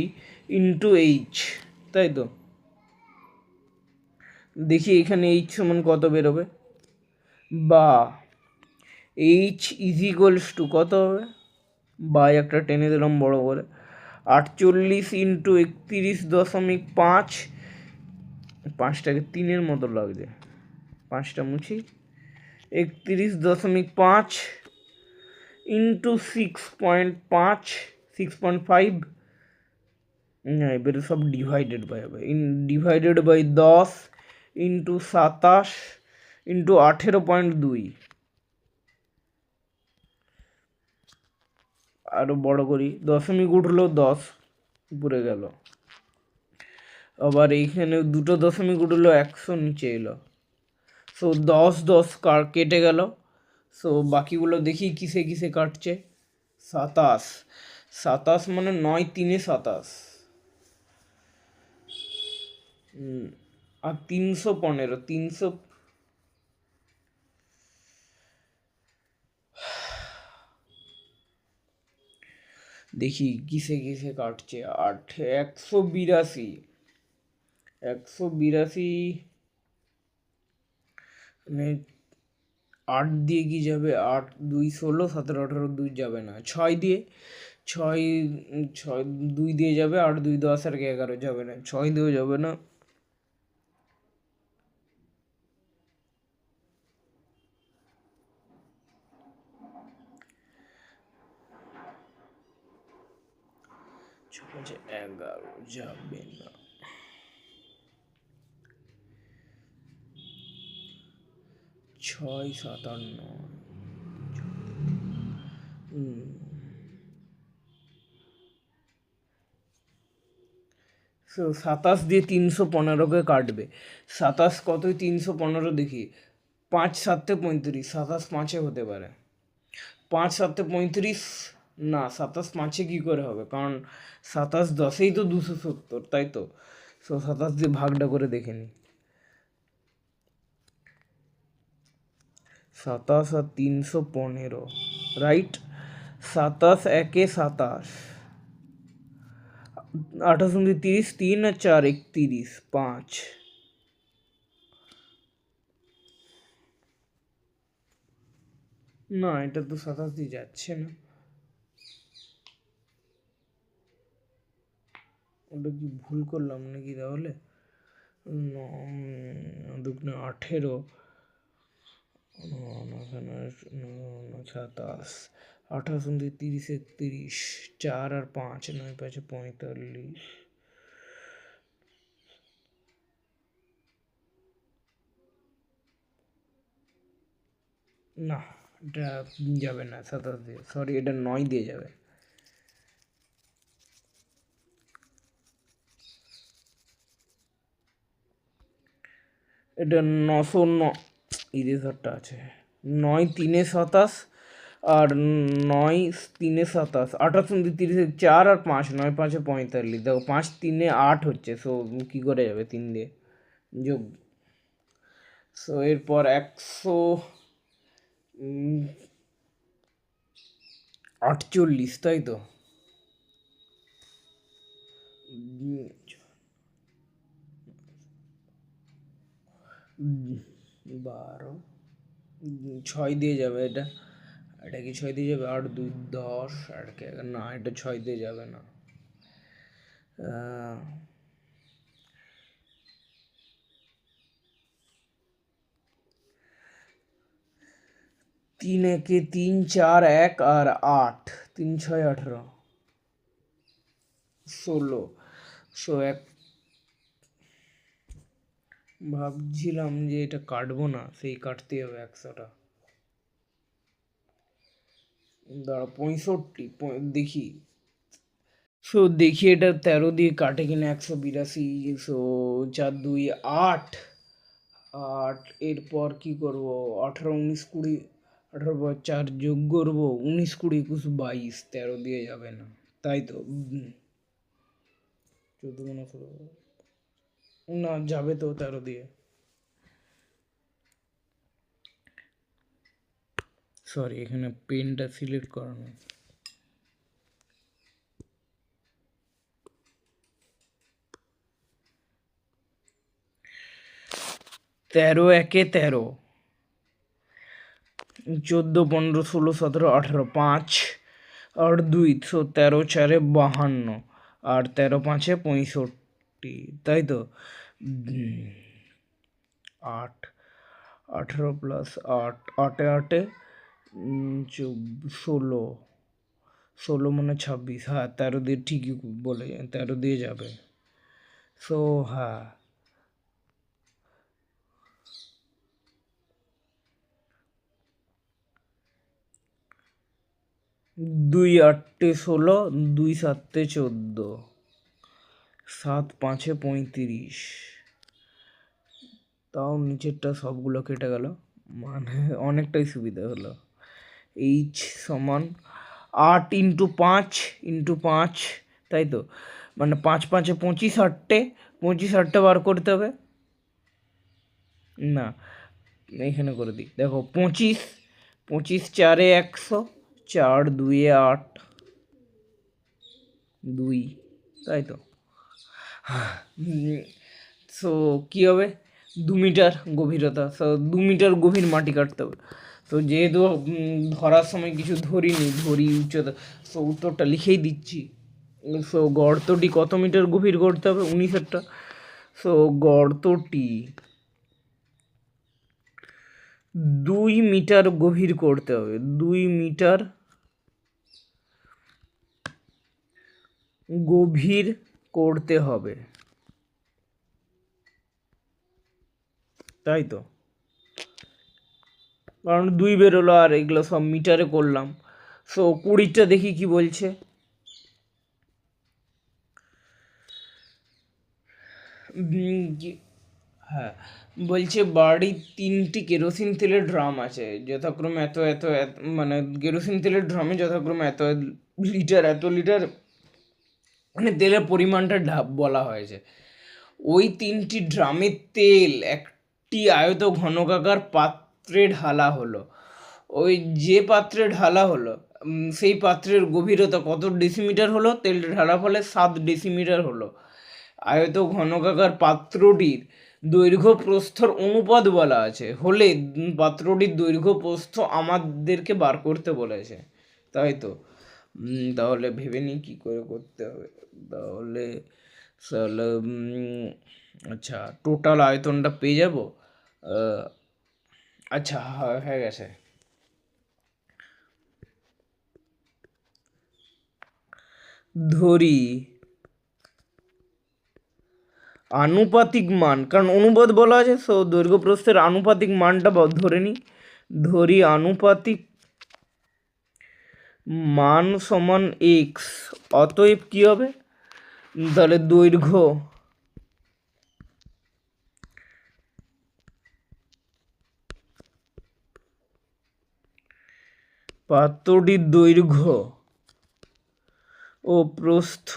ইন্টু এইচ, তাই তো? দেখি এখানে এইচ সমান কত বেরোবে, বা এইচ = কত হবে, বা একটা টেনে দিলাম বড় করে, 48 ইন্টু 31.5, 5টাকে 3-এর মতো লাগছে, 5টা মুছি, 31.5 ইন্টু 6.5, না এবারে সব ডিভাইডেড বাই হবে, ডিভাইডেড বাই 10 ইন্টু 27 ইন্টু 18.2, আরও বড় করি, দশমিক উঠলো 10 উপরে গেল, আবার এইখানে দুটো দশমিক উঠলো 100 নিচে এলো। সো 10 কেটে গেল। সো বাকিগুলো দেখি কিসে কিসে কাটছে। 27 মানে 9 3 27, আর 315 দেখি কিসে কিসে কাটছে। 182 মানে 8 দিয়ে কি যাবে, 8 2 16, 17 18 2 যাবে না, 6 দিয়ে 6 6 2 দিয়ে যাবে, 8 2 10 আর 11 যাবে না, 6 দিয়েও যাবে না, ঠিক আছে 11 যাবে না, 6 7 8 9, 27 দিয়ে 315কে কাটবে। 27 কতই 315 দেখি, 5 7 35, 27 5-এ হতে পারে, 5 7 35 না, 27 5-এ কী করে হবে, কারণ 27 10-এই তো 270, তাই তো? 27 দিয়ে ভাগটা করে দেখে নিই। 27 আর 315, রাইট। 27 একে 27, 28 29 30, 3 আর 4 31, 5। না, এটা তো 27 দিয়ে যাচ্ছে না, ওটা কি ভুল করলাম নাকি তাহলে? 18, 27, 28 29 30, 31, 4 আর 5, 9 5 45। না, এটা যাবে না 27 দিয়ে, সরি, এটা 9 দিয়ে যাবে। এটা 909, ইরেজারটা আছে। 9 3 27 আর 9 3 27, 28 29 4 আর 5, 9 5 45। দেখো 5 3 8 হচ্ছে, সো কী করে যাবে 3 দিয়ে যোগ? সো এরপর 148, তাই তো? 12, 6 দিয়ে যাবে এটা। এটা কি 6 দিয়ে যাবে? 8 2 10, আর কে? না, এটা 6 দিয়ে যাবে না। 3 একে 3 4 1 আর 8, 3 6 18, 16। সো ভাবছিলাম যে এটা কাটবো না, সেই কাটতে হবে 100টা। দাঁড়া, 65 দেখি। সো দেখি এটা 13 দিয়ে কাটে কিনা। 182, সো 4 2 8, 8। এরপর কি করব? 18 19 20, 18 পর 4 যোগ করবো, 19 20 21 22, 13 দিয়ে যাবে না, তাই তো? 14 না, যাবে তো 13 দিয়ে। সরি, এখানে পেনটা সিলেক্ট করানো। 13 একে 13, 14 15 16 17 18, 5 আর 2, সো 13 4 52 আর 13 5 65, তাই তো? 8, 18 প্লাস 8, 8 8 16, 16 মানে 26। হ্যাঁ, 13 দিয়ে ঠিকই বলে, 13 দিয়ে যাবে। সো হ্যাঁ, 2 8 16, 2 7 14, 7 5 35। তাও নিচেরটা সবগুলো কেটে গেল, মানে অনেকটাই সুবিধা হলো। এইচ সমান 8 ইন্টু 5 ইন্টু 5, তাই তো? মানে 5 5 25, 8টে বার করতে হবে। না, এখানে করে দিই, দেখো 25 25 4 100, 4 2 8 2, তাই তো? সো কী হবে? 2 মিটার গভীরতা, সো 2 মিটার গভীর মাটি কাটতে হবে। তো যেহেতু ধরার সময় কিছু ধরি উচ্চতা, সো উত্তরটা লিখেই দিচ্ছি। সো গর্তটি কত মিটার গভীর করতে হবে? 19টা। সো গর্তটি 2 মিটার গভীর করতে হবে, 2 মিটার গভীর করতে হবে, তাই তো? কারণ 2 বেরোলো আর এগুলো সব মিটারে করলাম। সো 20টা দেখি কি বলছে। হ্যাঁ, বলছে বাড়ির 3টি কেরোসিন তেলের ড্রাম আছে, যথাক্রমে এত এত মানে কেরোসিন তেলের ড্রামে যথাক্রমে এত লিটার মানে তেলের পরিমাণটা বলা হয়েছে। ওই 3টি ড্রামের তেল একটি আয়ত ঘনকাকার পাত্র পাত্রে ঢালা হলো, ওই যে পাত্রে ঢালা হলো সেই পাত্রের গভীরতা কত ডেসিমিটার হলো? তেলটা ঢালার ফলে 7 ডেসিমিটার হলো। আয়ত ঘনকাকার পাত্রটির দৈর্ঘ্য প্রস্থর অনুপাত বলা আছে, হলে পাত্রটির দৈর্ঘ্য প্রস্থ আমাদেরকে বার করতে বলেছে, তাই তো। তাহলে ভেবে নিই কী করে করতে হবে। তাহলে তাহলে আচ্ছা, টোটাল আয়তনটা পেয়ে যাব। আচ্ছা, হয়ে গেছে। ধরি আনুপাতিক মান, কারণ অনুপাত বলা আছে, সো দৈর্ঘ্য প্রস্থের আনুপাতিক মানটা ধরে নিই। ধরি আনুপাতিক মান সমান এক্স, অতএব কি হবে? তাহলে দৈর্ঘ্য পাত্রটির দৈর্ঘ্য ও প্রস্থ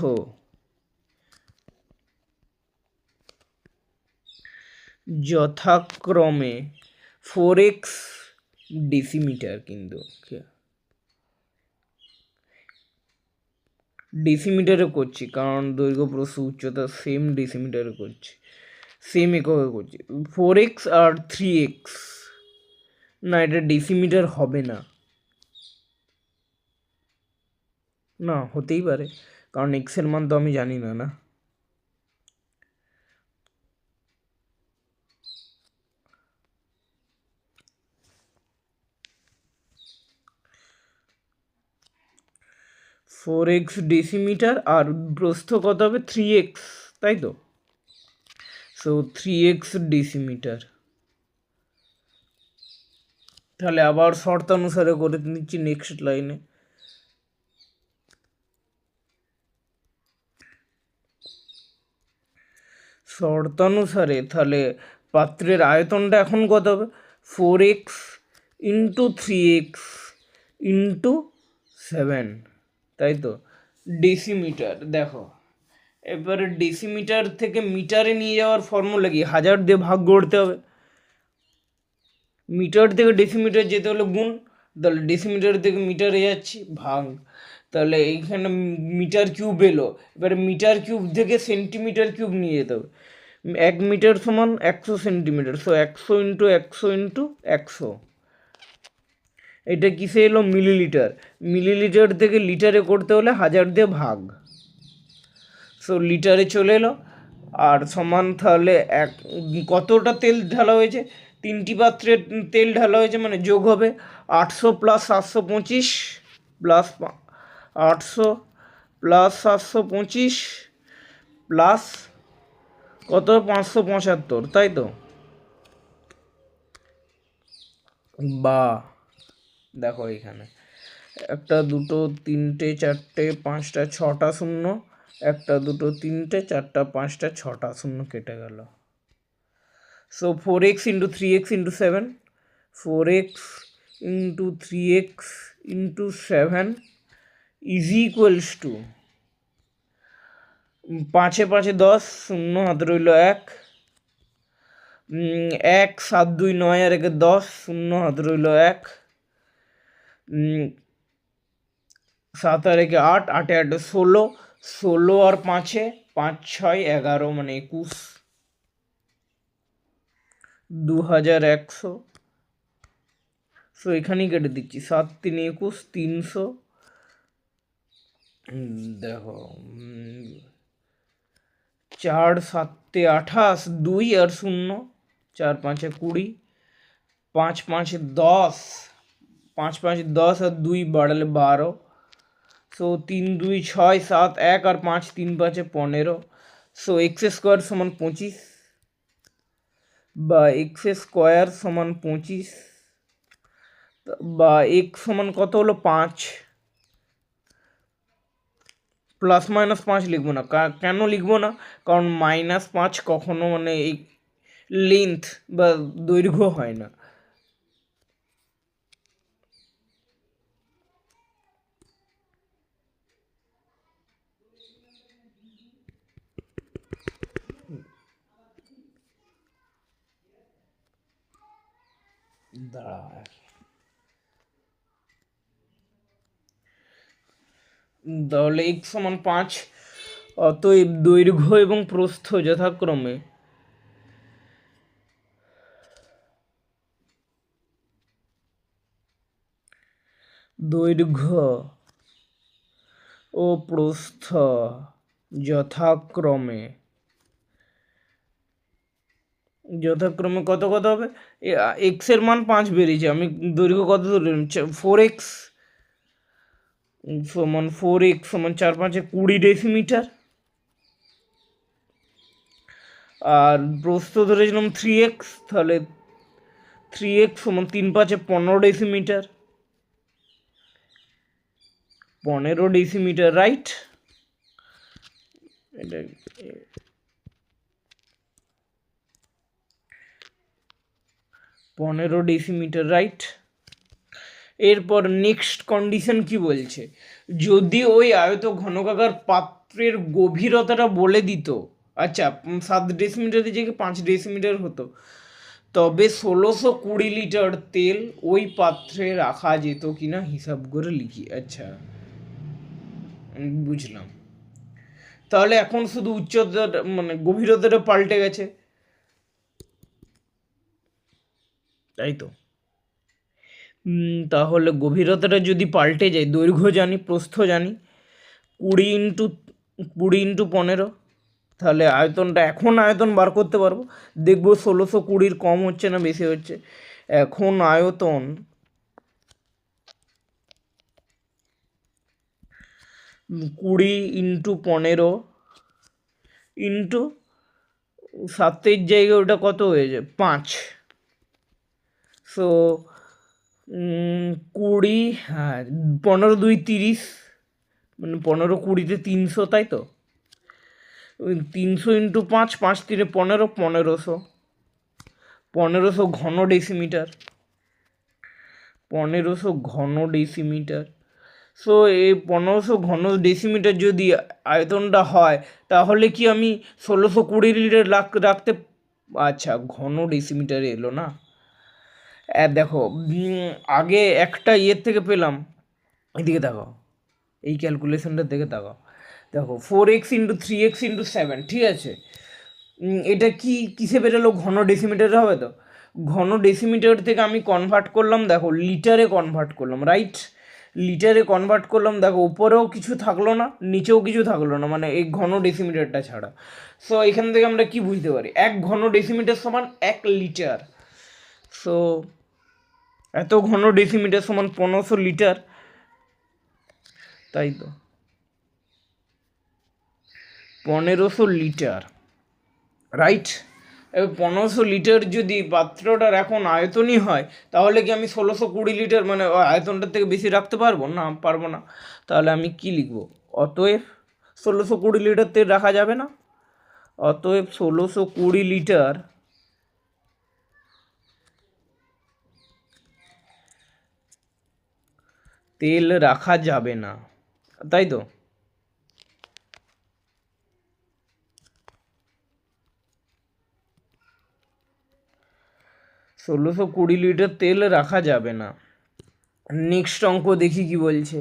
যথাক্রমে 4x ডেসিমিটার, কিন্তু ডেসিমিটারে করছি কারণ দৈর্ঘ্য প্রস্থ উচ্চতা সেম ডেসিমিটারে করছি, সেম এককে করছি। 4x আর 3x, না এটা ডেসিমিটার হবে না, না হতেই পারে কারণ x এর মান তো আমি জানি না, না। ফোর এক্স ডেসিমিটার আর প্রস্থ কত হবে? 3x, তাই তো। So 3x decimetre. তাহলে আবার শর্তানুসারে করে নিচ্ছি নেক্সট লাইনে। শর্তানুসারে তাহলে পাত্রের আয়তনটা এখন কত হবে? 4x ইন্টু 3x ইন্টু 7, তাই তো, ডেসিমিটার। দেখো এবারে ডেসিমিটার থেকে মিটারে নিয়ে যাওয়ার ফর্মুলা কি? 1000 দিয়ে ভাগ করতে হবে। মিটার থেকে ডেসিমিটার যেতে হলে গুণ, তাহলে ডেসিমিটার থেকে মিটারে যাচ্ছি, ভাগ। তাহলে এইখানে মিটার কিউব এলো, এবারে মিটার কিউব থেকে সেন্টিমিটার কিউব নিয়ে যেতে হবে। 1 মিটার সমান 100 সেন্টিমিটার, সো 100 ইন্টু 100 ইন্টু 100। এটা কিসে এলো? মিলিলিটার। মিলিলিটার থেকে লিটারে করতে হলে 1000 দিয়ে ভাগ, সো লিটারে চলে এলো। আর সমান তাহলে কতটা তেল ঢালা হয়েছে? 3টি পাত্রে তেল ঢালা হয়েছে, মানে যোগ হবে 800 প্লাস 725 প্লাস 800 প্লাস 725 প্লাস কত? 575, তাই তো। বা দেখো এখানে 1 2 3 4 5 6টা শূন্য, 1 2 3 4 5 6টা শূন্য কেটে গেল। So 4x into 3x into 7, 4x into 3x into 7 is equals to 5 5 10, শূন্য হাতে রইল 1, 1 7 2 9 আর 1 10, শূন্য হাতে রইল 1, 7 আর 1 8, 8 8 16, 16 আর 5 5 6 11, মানে 21, 2100। সো এখানেই কেটে দিচ্ছি, 7 3 21, 300। দেখো 4 7 28, 2 আর 0, 4 5 20, 5 5 10, 5 5 10 আর 2 বাড়ালে 12, সো 3 2 6 7 1 আর 5 3 5 15, সো এক্স স্কোয়ার সমান 25, বা এক্স স্কোয়ার সমান 25, বা এক্স সমান কত হলো? 5। প্লাস মাইনাস 5 লিখবো না, কেন লিখবো না? কারণ -5 কখনো মানে এই লেন্থ বা দৈর্ঘ্য হয় না। দাঁড়া। তাহলে x সমান 5, অতএব দৈর্ঘ্য এবং প্রস্থ যথাক্রমে দৈর্ঘ্য ও প্রস্থ যথাক্রমে কত কত হবে? এক্স এর মান 5 বেরিয়েছে, আমি দৈর্ঘ্য কত ধরলাম? 4x সমান 4 5 20 ডেসিমিটার, আর প্রস্থ ধরেছিলাম 3x, তাহলে 3x সমান 3 5 15 ডেসিমিটার, 15 ডেসিমিটার, রাইট? এটা 15 ডেসিমিটার, রাইট? এরপর নেক্সট কন্ডিশন কি বলছে, যদি ওই আয়ত ঘনকাকার পাত্রের গভীরতাটা বলে দিত, আচ্ছা 7 ডেসিমিটার থেকে 5 ডেসিমিটার হতো, তবে 1620 লিটার তেল ওই পাত্রে রাখা যেত কিনা হিসাব করে লিখি। আচ্ছা বুঝলাম, তাহলে এখন শুধু উচ্চতাটা মানে গভীরতাটা পাল্টে গেছে, তাই তো? তাহলে গভীরতাটা যদি পাল্টে যায়, দৈর্ঘ্য জানি, প্রস্থ জানি, 20 × 15, তাহলে আয়তনটা, এখন আয়তন বার করতে পারবো, দেখবো 1620 কম হচ্ছে না বেশি হচ্ছে। এখন আয়তন 20 × 15 ইন্টু 7 জায়গায় ওটা কত হয়ে যায়? 5। সো 20, হ্যাঁ 15 2 30, মানে 15 20 300, তাই তো? 300 × 5, 5 3 15, 1500 ঘন ডেসিমিটার, 1500 ঘন ডেসিমিটার। সো এই 1500 ঘন ডেসিমিটার যদি আয়তনটা হয়, তাহলে কি আমি 1620 লিটার রাখতে, আচ্ছা ঘন ডেসিমিটারে এলো না। দেখো আগে একটা ইয়ের থেকে পেলাম, এদিকে দেখো, এই ক্যালকুলেশনটার দিকে দেখো, 4x × 3x × 7, ঠিক আছে? এটা কি কিসে বেরোলো? ঘন ডেসিমিটারে হবে তো। ঘন ডেসিমিটার থেকে আমি কনভার্ট করলাম, দেখো লিটারে কনভার্ট করলাম, রাইট? লিটারে কনভার্ট করলাম, দেখো উপরেও কিছু থাকলো না, নিচেও কিছু থাকলো না, মানে এই ঘন ডেসিমিটারটা ছাড়া। সো এখান থেকে আমরা কি বুঝতে পারি? 1 ঘন ডেসিমিটার সমান 1 লিটার। সো এত ঘন ডেসিমিটার সমান 1500 লিটার, তাই তো? 1500 লিটার, রাইট? এবার 1500 লিটার যদি পাত্রটার এখন আয়তনই হয়, তাহলে কি আমি 1620 লিটার মানে আয়তনটার থেকে বেশি রাখতে পারবো না? পারবো না। তাহলে আমি কি লিখবো? অতএব 1620 লিটার তেল রাখা যাবে না, অতএব 1620 লিটার তেল রাখা যাবে না, তাই তো? 1620 লিটার তেল রাখা যাবে না। নেক্সট অঙ্ক দেখি কি বলছে।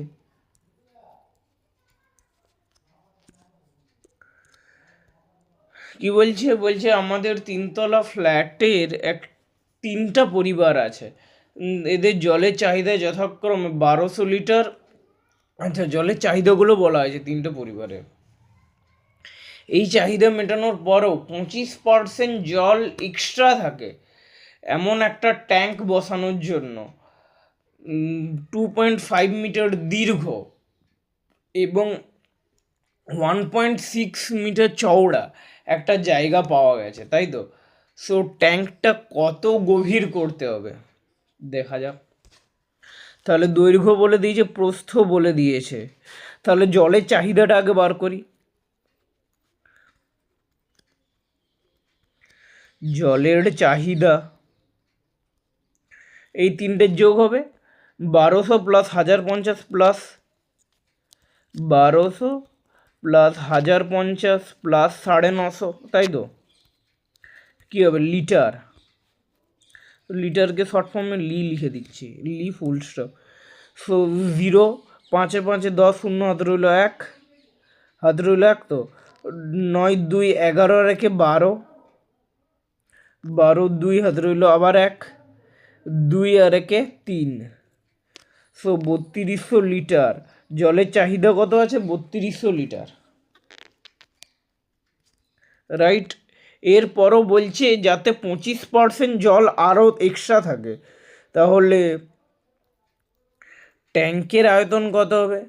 কি বলছে? বলছে আমাদের 3তলা ফ্ল্যাটের 3টা পরিবার আছে, এদের জলের চাহিদা যথাক্রমে 1200 লিটার। আচ্ছা জলের চাহিদাগুলো বলা হয়েছে 3টে পরিবারের। এই চাহিদা মেটানোর পরও 25% জল এক্সট্রা থাকে এমন একটা ট্যাঙ্ক বসানোর জন্য 2.5 মিটার দীর্ঘ এবং 1.6 মিটার চওড়া একটা জায়গা পাওয়া গেছে, তাই তো? সো ট্যাঙ্কটা কত গভীর করতে হবে দেখা যাক। তাহলে দৈর্ঘ্য বলে দিয়েছে, প্রস্থ বলে দিয়েছে, তাহলে জলের চাহিদাটা আগে বার করি। জলের চাহিদা এই তিনটের যোগ হবে 1200 প্লাস 1050 প্লাস 1200 প্লাস 1050 প্লাস 950, তাই তো? কী হবে? লিটার। লিটারকে শর্ট ফর্মে লিখে দিচ্ছি, ফুল স্টপ। সো 0 5 5 10, 0 হাতে রইল 1, হাতে রইল 1, তো 9 2 11 রেখে 12, 12 2 হাতে রইল আবার 1, 2 আর একে 3, সো 3200 লিটার জলের চাহিদা কত আছে? 3200 লিটার, রাইট। এরপরও বলছে যাতে 25% জল আরও এক্সট্রা থাকে, তাহলে ট্যাঙ্কের আয়তন কত হবে?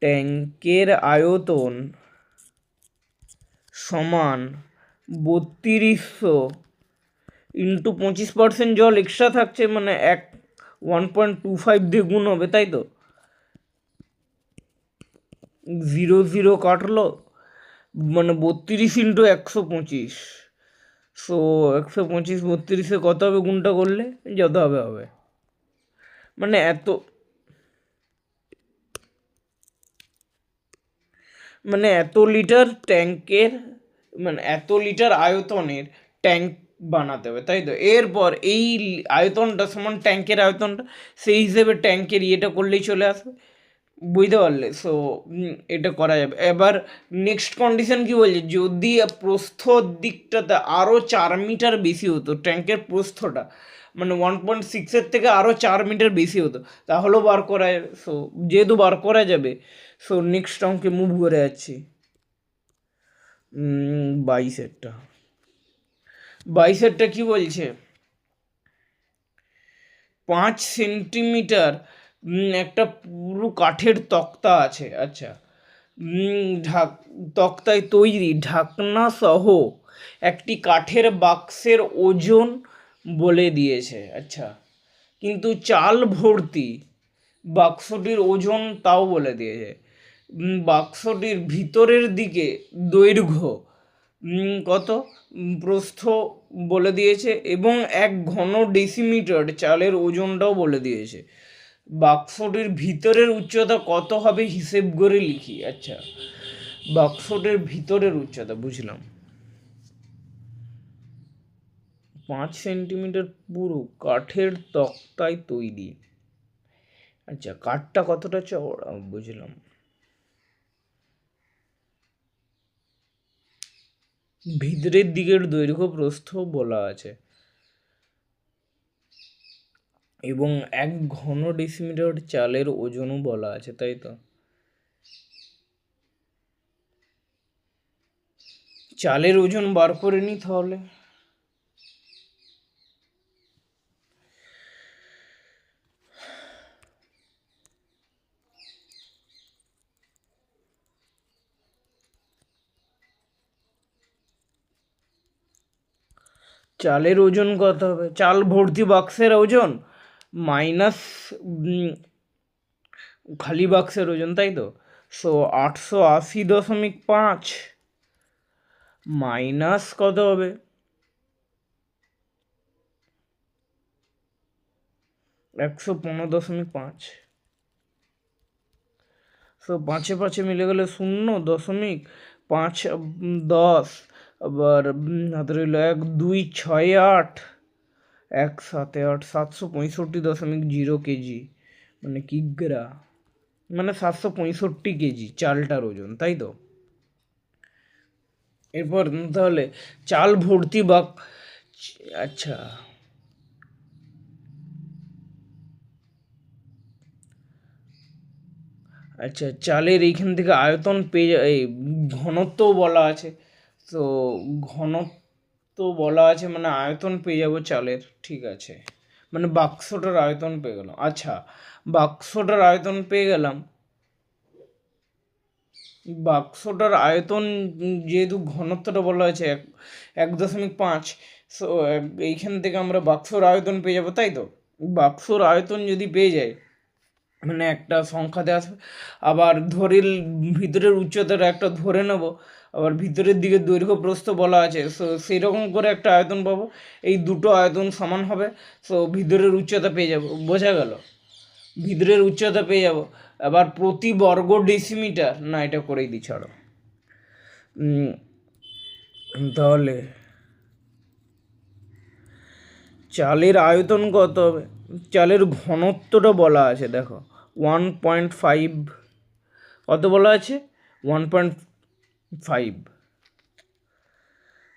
ট্যাঙ্কের আয়তন সমান 3200 ইন্টু 25% জল এক্সট্রা থাকছে, মানে 1.25 দিয়ে গুণ হবে, তাই তো? 0 0 কাটলো, মানে 32 ইন্টু 125, সো 125 32-এ কত হবে গুণটা করলে? যত হবে হবে, মানে এত লিটার ট্যাঙ্কের, মানে এত লিটার আয়তনের ট্যাঙ্ক বানাতে হবে, তাই তো? এরপর এই আয়তনটা সমান ট্যাঙ্কের আয়তনটা, সেই হিসেবে ট্যাঙ্কের ইয়েটা করলেই চলে আসবে, বুঝতে পারলে? সো এটা করা যাবে। এবার নেক্সট কন্ডিশন কি বলছে, যদি প্রস্থর দিকটাতে আরও 4 মিটার বেশি হতো, ট্যাঙ্কের প্রস্থটা মানে 1.6-এর থেকে আরও 4 মিটার বেশি হতো, তাহলেও বার করা যাবে। সো যেহেতু বার করা যাবে, সো নেক্সট অঙ্কে মুভ করে যাচ্ছি। 22-এরটা কি বলছে? 5 সেন্টিমিটার একটা পুরো কাঠের তক্তা আছে, আচ্ছা, তক্তায় তৈরি ঢাকনা সহ একটি কাঠের বাক্সের ওজন বলে দিয়েছে, আচ্ছা, কিন্তু চাল ভর্তি বাক্সটির ওজন তাও বলে দিয়েছে। বাক্সটির ভিতরের দিকে দৈর্ঘ্য কত, প্রস্থ বলে দিয়েছে, এবং 1 ঘন ডেসিমিটার চালের ওজনটাও বলে দিয়েছে। বাক্সটির ভিতরের উচ্চতা কত হবে হিসেব করে লিখি, আচ্ছা, বাক্সটির ভিতরের উচ্চতা বুঝলাম 5 সেন্টিমিটার, পুরো কাঠের তক্তায় তৈরি, আচ্ছা, কাঠটা কতটা চওড়া বুঝলাম, ভিতরের দিকের দৈর্ঘ্য প্রস্থ বলা আছে, এবং 1 ঘন ডেসিমিটার চালের ওজনও বলা আছে, তাই তো? চালের ওজন বার করে নি তাহলে। চালের ওজন কত হবে? চাল ভর্তি বাক্সের ওজন মাইনাস খালি বাক্সের ওজন, তাই তো? সো 880.5 মাইনাস কত হবে? 115.5, সো 5 5 মিলে গেলে 0.5 10, আবার হাতে রইল 1 2 6 8, 1 7 8 765.0 কেজি, মানে কিগ্রা, মানে 765 কেজি চালটার ওজন, তাই তো? এরপর তাহলে চাল ভর্তি আচ্ছা, আচ্ছা, চালের এইখান থেকে আয়তন পেয়ে এই ঘনত্বও বলা আছে, তো ঘনত্ব বলা আছে মানে আয়তন পেয়ে যাবো চালের, ঠিক আছে, মানে বাক্সটার আয়তন পেয়ে গেলাম, আচ্ছা, বাক্সটার আয়তন পেয়ে গেলাম, বাক্সটার আয়তন যেহেতু ঘনত্বটা বলা আছে 1.5, সো এইখান থেকে আমরা বাক্সর আয়তন পেয়ে যাবো, তাই তো? বাক্সর আয়তন যদি পেয়ে যায়, মানে একটা সংখ্যাতে আসবে, আবার ভিতরের উচ্চতাটা একটা ধরে নেব, আবার ভিতরের দিকে দৈর্ঘ্য প্রস্থ বলা আছে, সো সেই রকম করে একটা আয়তন পাবো, এই দুটো আয়তন সমান হবে, সো ভিতরের উচ্চতা পেয়ে যাব, বোঝা গেল? ভিতরের উচ্চতা পেয়ে যাব। আবার প্রতি বর্গ ডেসিমিটার, না এটা করেই দিই, ছাড়ো, তাহলে চালের আয়তন কত হবে? চালের ঘনত্বটা বলা আছে, দেখো 1.5, কত বলা আছে? 1.5।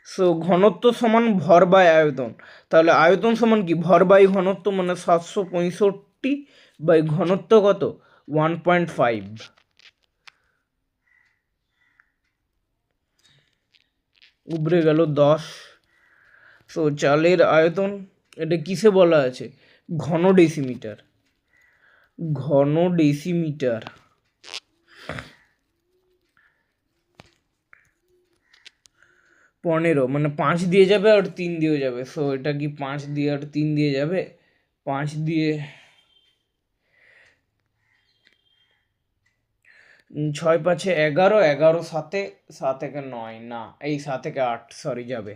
সো ঘনত্ব সমান ভর বাই আয়তন। তাহলে আয়তন সমান কি? ভর বাই ঘনত্ব, মানে 765 বাই ঘনত্ব কত? 1.5। উপরে গেল 10। সো চালের আয়তন, এটা কিসে বলা আছে? ঘন ডেসিমিটার। ঘন ডেসিমিটার। 15, মানে 5 দিয়ে যাবে আর 3 দিয়ে যাবে। সো এটা কি 5 দিয়ে আর 3 দিয়ে যাবে? 5 দিয়ে 6 5 11, 11 7, 7 1 9, না এই 7 1 8, সরি যাবে,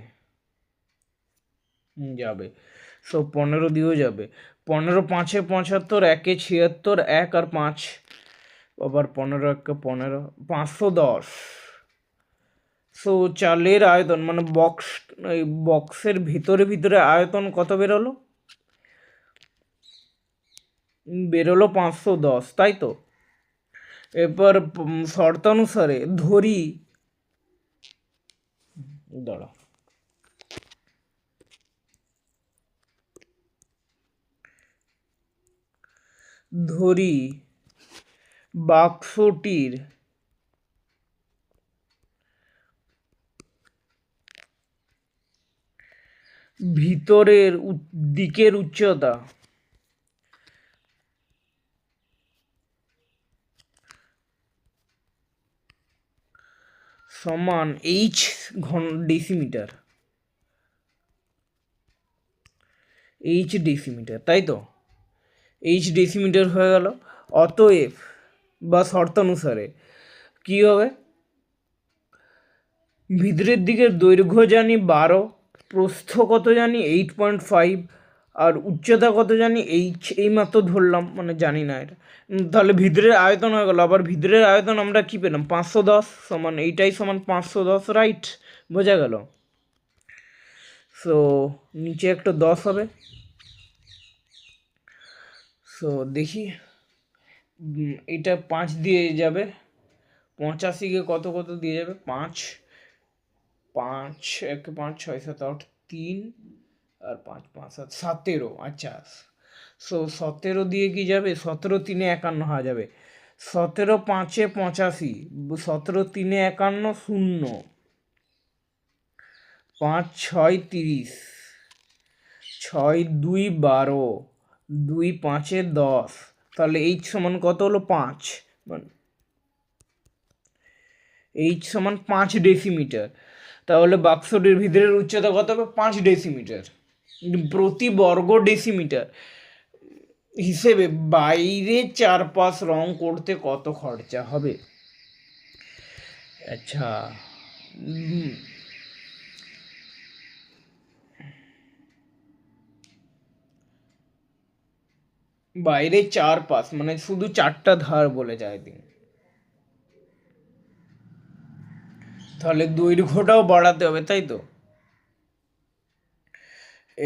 যাবে। সো 15 দিয়েও যাবে। 15 5 75, 1 76, 1 আর 5, আবার 15 1 15, 510। সো চালের আয়তন, মানে বক্সের ভিতরে ভিতরে আয়তন কত বেরোলো? বেরোলো 510, তাই তো। এবার শর্তানুসারে ধরি, দাঁড়া, ধরি বাক্সটির ভিতরের দিকের উচ্চতা সমান h ঘন ডেসিমিটার। h ডেসিমিটার, তাই তো। h ডেসিমিটার হয়ে গেল। অতএব বা শর্তানুসারে কি হবে? ভিতরের দিকের দৈর্ঘ্য জানি 12, প্রস্থ কত জানি 8.5, আর উচ্চতা কত জানি h, এই মাত্র ধরলাম, মানে জানি না এটা। তাহলে ভিতরের আয়তন হয়ে গেল। আবার ভিতরের আয়তন আমরা কি পেলাম? 510, সমান এইটাই সমান 510, রাইট? বোঝা গেল। সো নিচে একটা 10 হবে। সো দেখি, এটা 5 দিয়ে যাবে, 85-কে কত কত দিয়ে যাবে? 5 5 1 5 6 7 8 3 আর 5 5 7 17, আচ্ছা। সো 17 দিয়ে কি যাবে? 17 3 51 হওয়া যাবে। 17 5 85, 17 3 51 0, 5 6 30, 6 2 12, 2 5 10। তাহলে h সমান কত হলো? 5, মানে h সমান 5 ডেসিমিটার। তাহলে বাক্সটির ভিতরের উচ্চতা কত হবে? 5 ডেসিমিটার প্রতি বর্গ ডেসিমিটার হিসেবে বাইরে চারপাশ রং করতে কত খরচা হবে? আচ্ছা, বাইরে চারপাশ মানে শুধু 4টা ধার বলে যায় তিনি, তাহলে দৈর্ঘ্যটাও বাড়াতে হবে, তাই তো।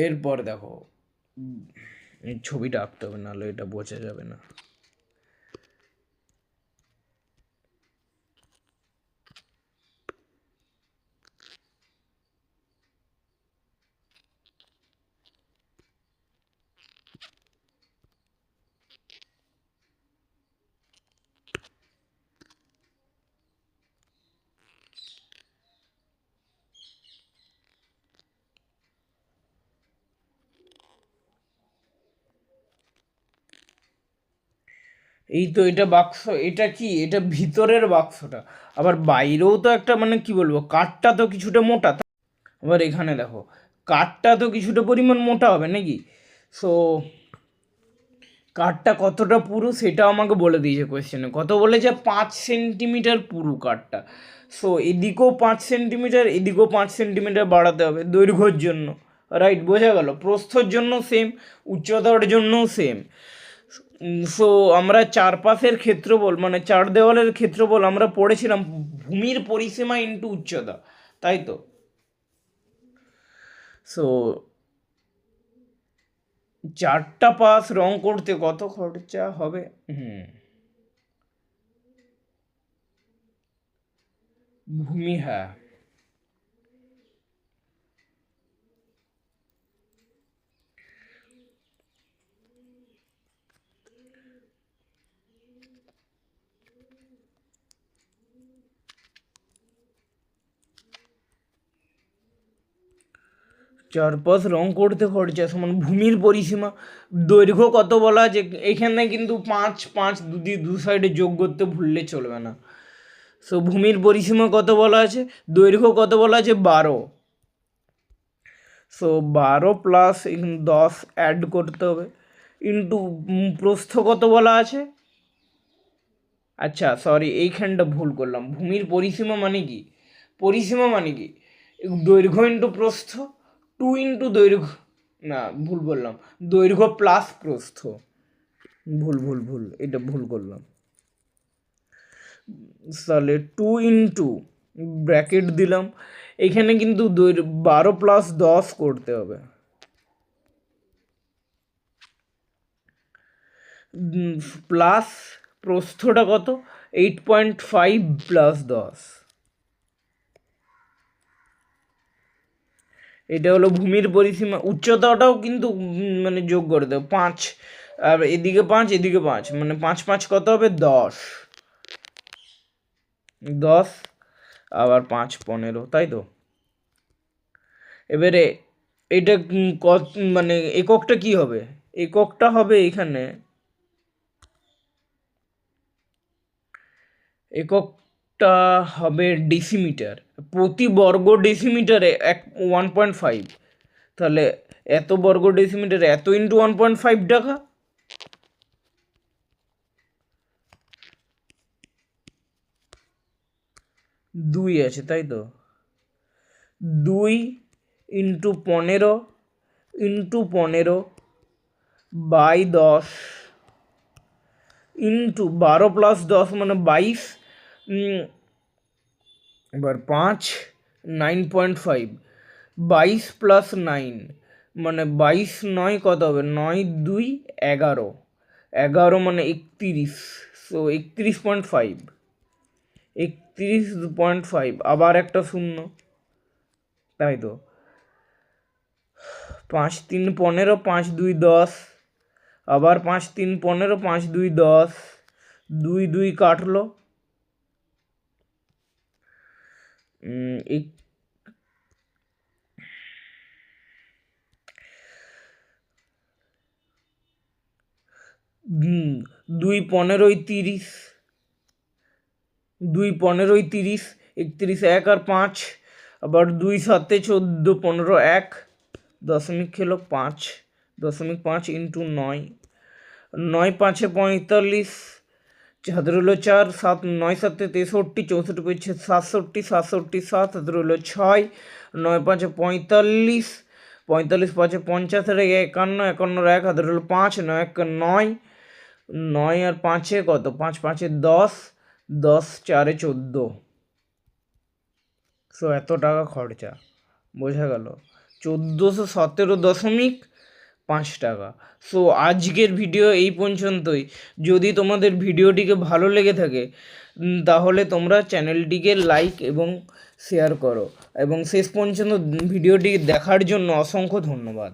এরপর দেখো, এই ছবিটা আঁকতে হবে, নাহলে এটা বোঝা যাবে না। এই তো, এটা বাক্স, এটা কি? এটা ভিতরের বাক্সটা। আবার বাইরেও তো একটা, মানে কি বলবো, কাঠটা তো কিছুটা মোটা। আবার এখানে দেখো, কাঠটা তো কিছুটা পরিমাণ মোটা হবে নাকি? সো কাঠটা কতটা পুরু সেটাও আমাকে বলে দিয়েছে কোয়েশ্চেনে। কত বলেছে? 5 সেন্টিমিটার পুরু কাঠটা। সো এদিকেও 5 সেন্টিমিটার, এদিকেও 5 সেন্টিমিটার বাড়াতে হবে দৈর্ঘ্যের জন্য, রাইট? বোঝা গেল। প্রস্থর জন্য সেম, উচ্চতার জন্যও সেম। সো আমরা চারপাশের ক্ষেত্রফল, মানে চার দেওয়ালের ক্ষেত্রফল আমরা পড়েছিলাম ভূমির পরিসীমা ইন্টু উচ্চতা, তাই তো। সো 4টা পাস রং করতে কত খরচা হবে? ভূমি, হ্যাঁ। চারপাশ রং করতে খরচা সমান ভূমির পরিসীমা। দৈর্ঘ্য কত বলা আছে এখানে, কিন্তু 5 দু সাইডে যোগ করতে ভুললে চলবে না। সো ভূমির পরিসীমা কত বলা আছে, দৈর্ঘ্য কত বলা আছে 12। সো 12 প্লাস 10 অ্যাড করতে হবে, ইন্টু প্রস্থ কত বলা আছে। আচ্ছা সরি, এইখানটা ভুল করলাম। ভূমির পরিসীমা মানে কি, পরিসীমা মানে কি দৈর্ঘ্য ইন্টু প্রস্থ, 2 ইন্টু দৈর্ঘ্য, না ভুল বললাম, দৈর্ঘ্য প্লাস প্রস্থ, ভুল এটা ভুল করলাম। তাহলে 2 ইন্টু ব্র্যাকেট দিলাম, এখানে কিন্তু 12 প্লাস 10 করতে হবে, প্লাস প্রস্থটা কত 8.5 প্লাস 10, এটা হলো ভূমির পরিসীমা। উচ্চতাটাও কিন্তু মানে যোগ করে দেবো 5, আর এদিকে 5 এদিকে 5, মানে 5 কত হবে 10, আবার 5 15, তাই তো। এবারে এটা কত মানে এককটা কি হবে, এককটা হবে এখানে, এককটা হবে ডেসিমিটার, প্রতি বর্গ ডেসিমিটারে 1.5, তাহলে এত বর্গ ডেসিমিটারে এত ইন্টু 1.5 টাকা। দুই আছে তাই তো, 2 ইন্টু 15 বাই 10 ইন্টু 12 প্লাস 10 মানে 22, এবার 5 9.5, 22 প্লাস 9 মানে 22 9 কত হবে, 9 2 11, 11 মানে 31, সো 31.5, 31.5, আবার একটা শূন্য, তাই তো। 5 3 15, 5 2 10, আবার 5 3 15, 5 2 10, 2 2 কাটলো, 2 15 30, 2 15 30, 31 1 আর 5, আবার 2 7 14 15 1, দশমিক খেলো 5, 5 ইন্টু 9, 9 5 45, 7 হলো 4, 7 9 7 63, 64 পেয়েছে 67, 67 7, 7 হলো 6, 9 5 45, 45 5 50, 51, 51 1, 7 হলো 5, 9 1 9, 9 আর 5 কত, 5 5 10, 10 4 14, সো এত টাকা খরচা, বোঝা গেল 1417.5 টাকা। সো আজকের ভিডিও এই পর্যন্তই। যদি তোমাদের ভিডিওটিকে ভালো লেগে থাকে তাহলে তোমরা চ্যানেলটিকে লাইক এবং শেয়ার করো, এবং শেষ পর্যন্ত ভিডিওটি দেখার জন্য অসংখ্য ধন্যবাদ।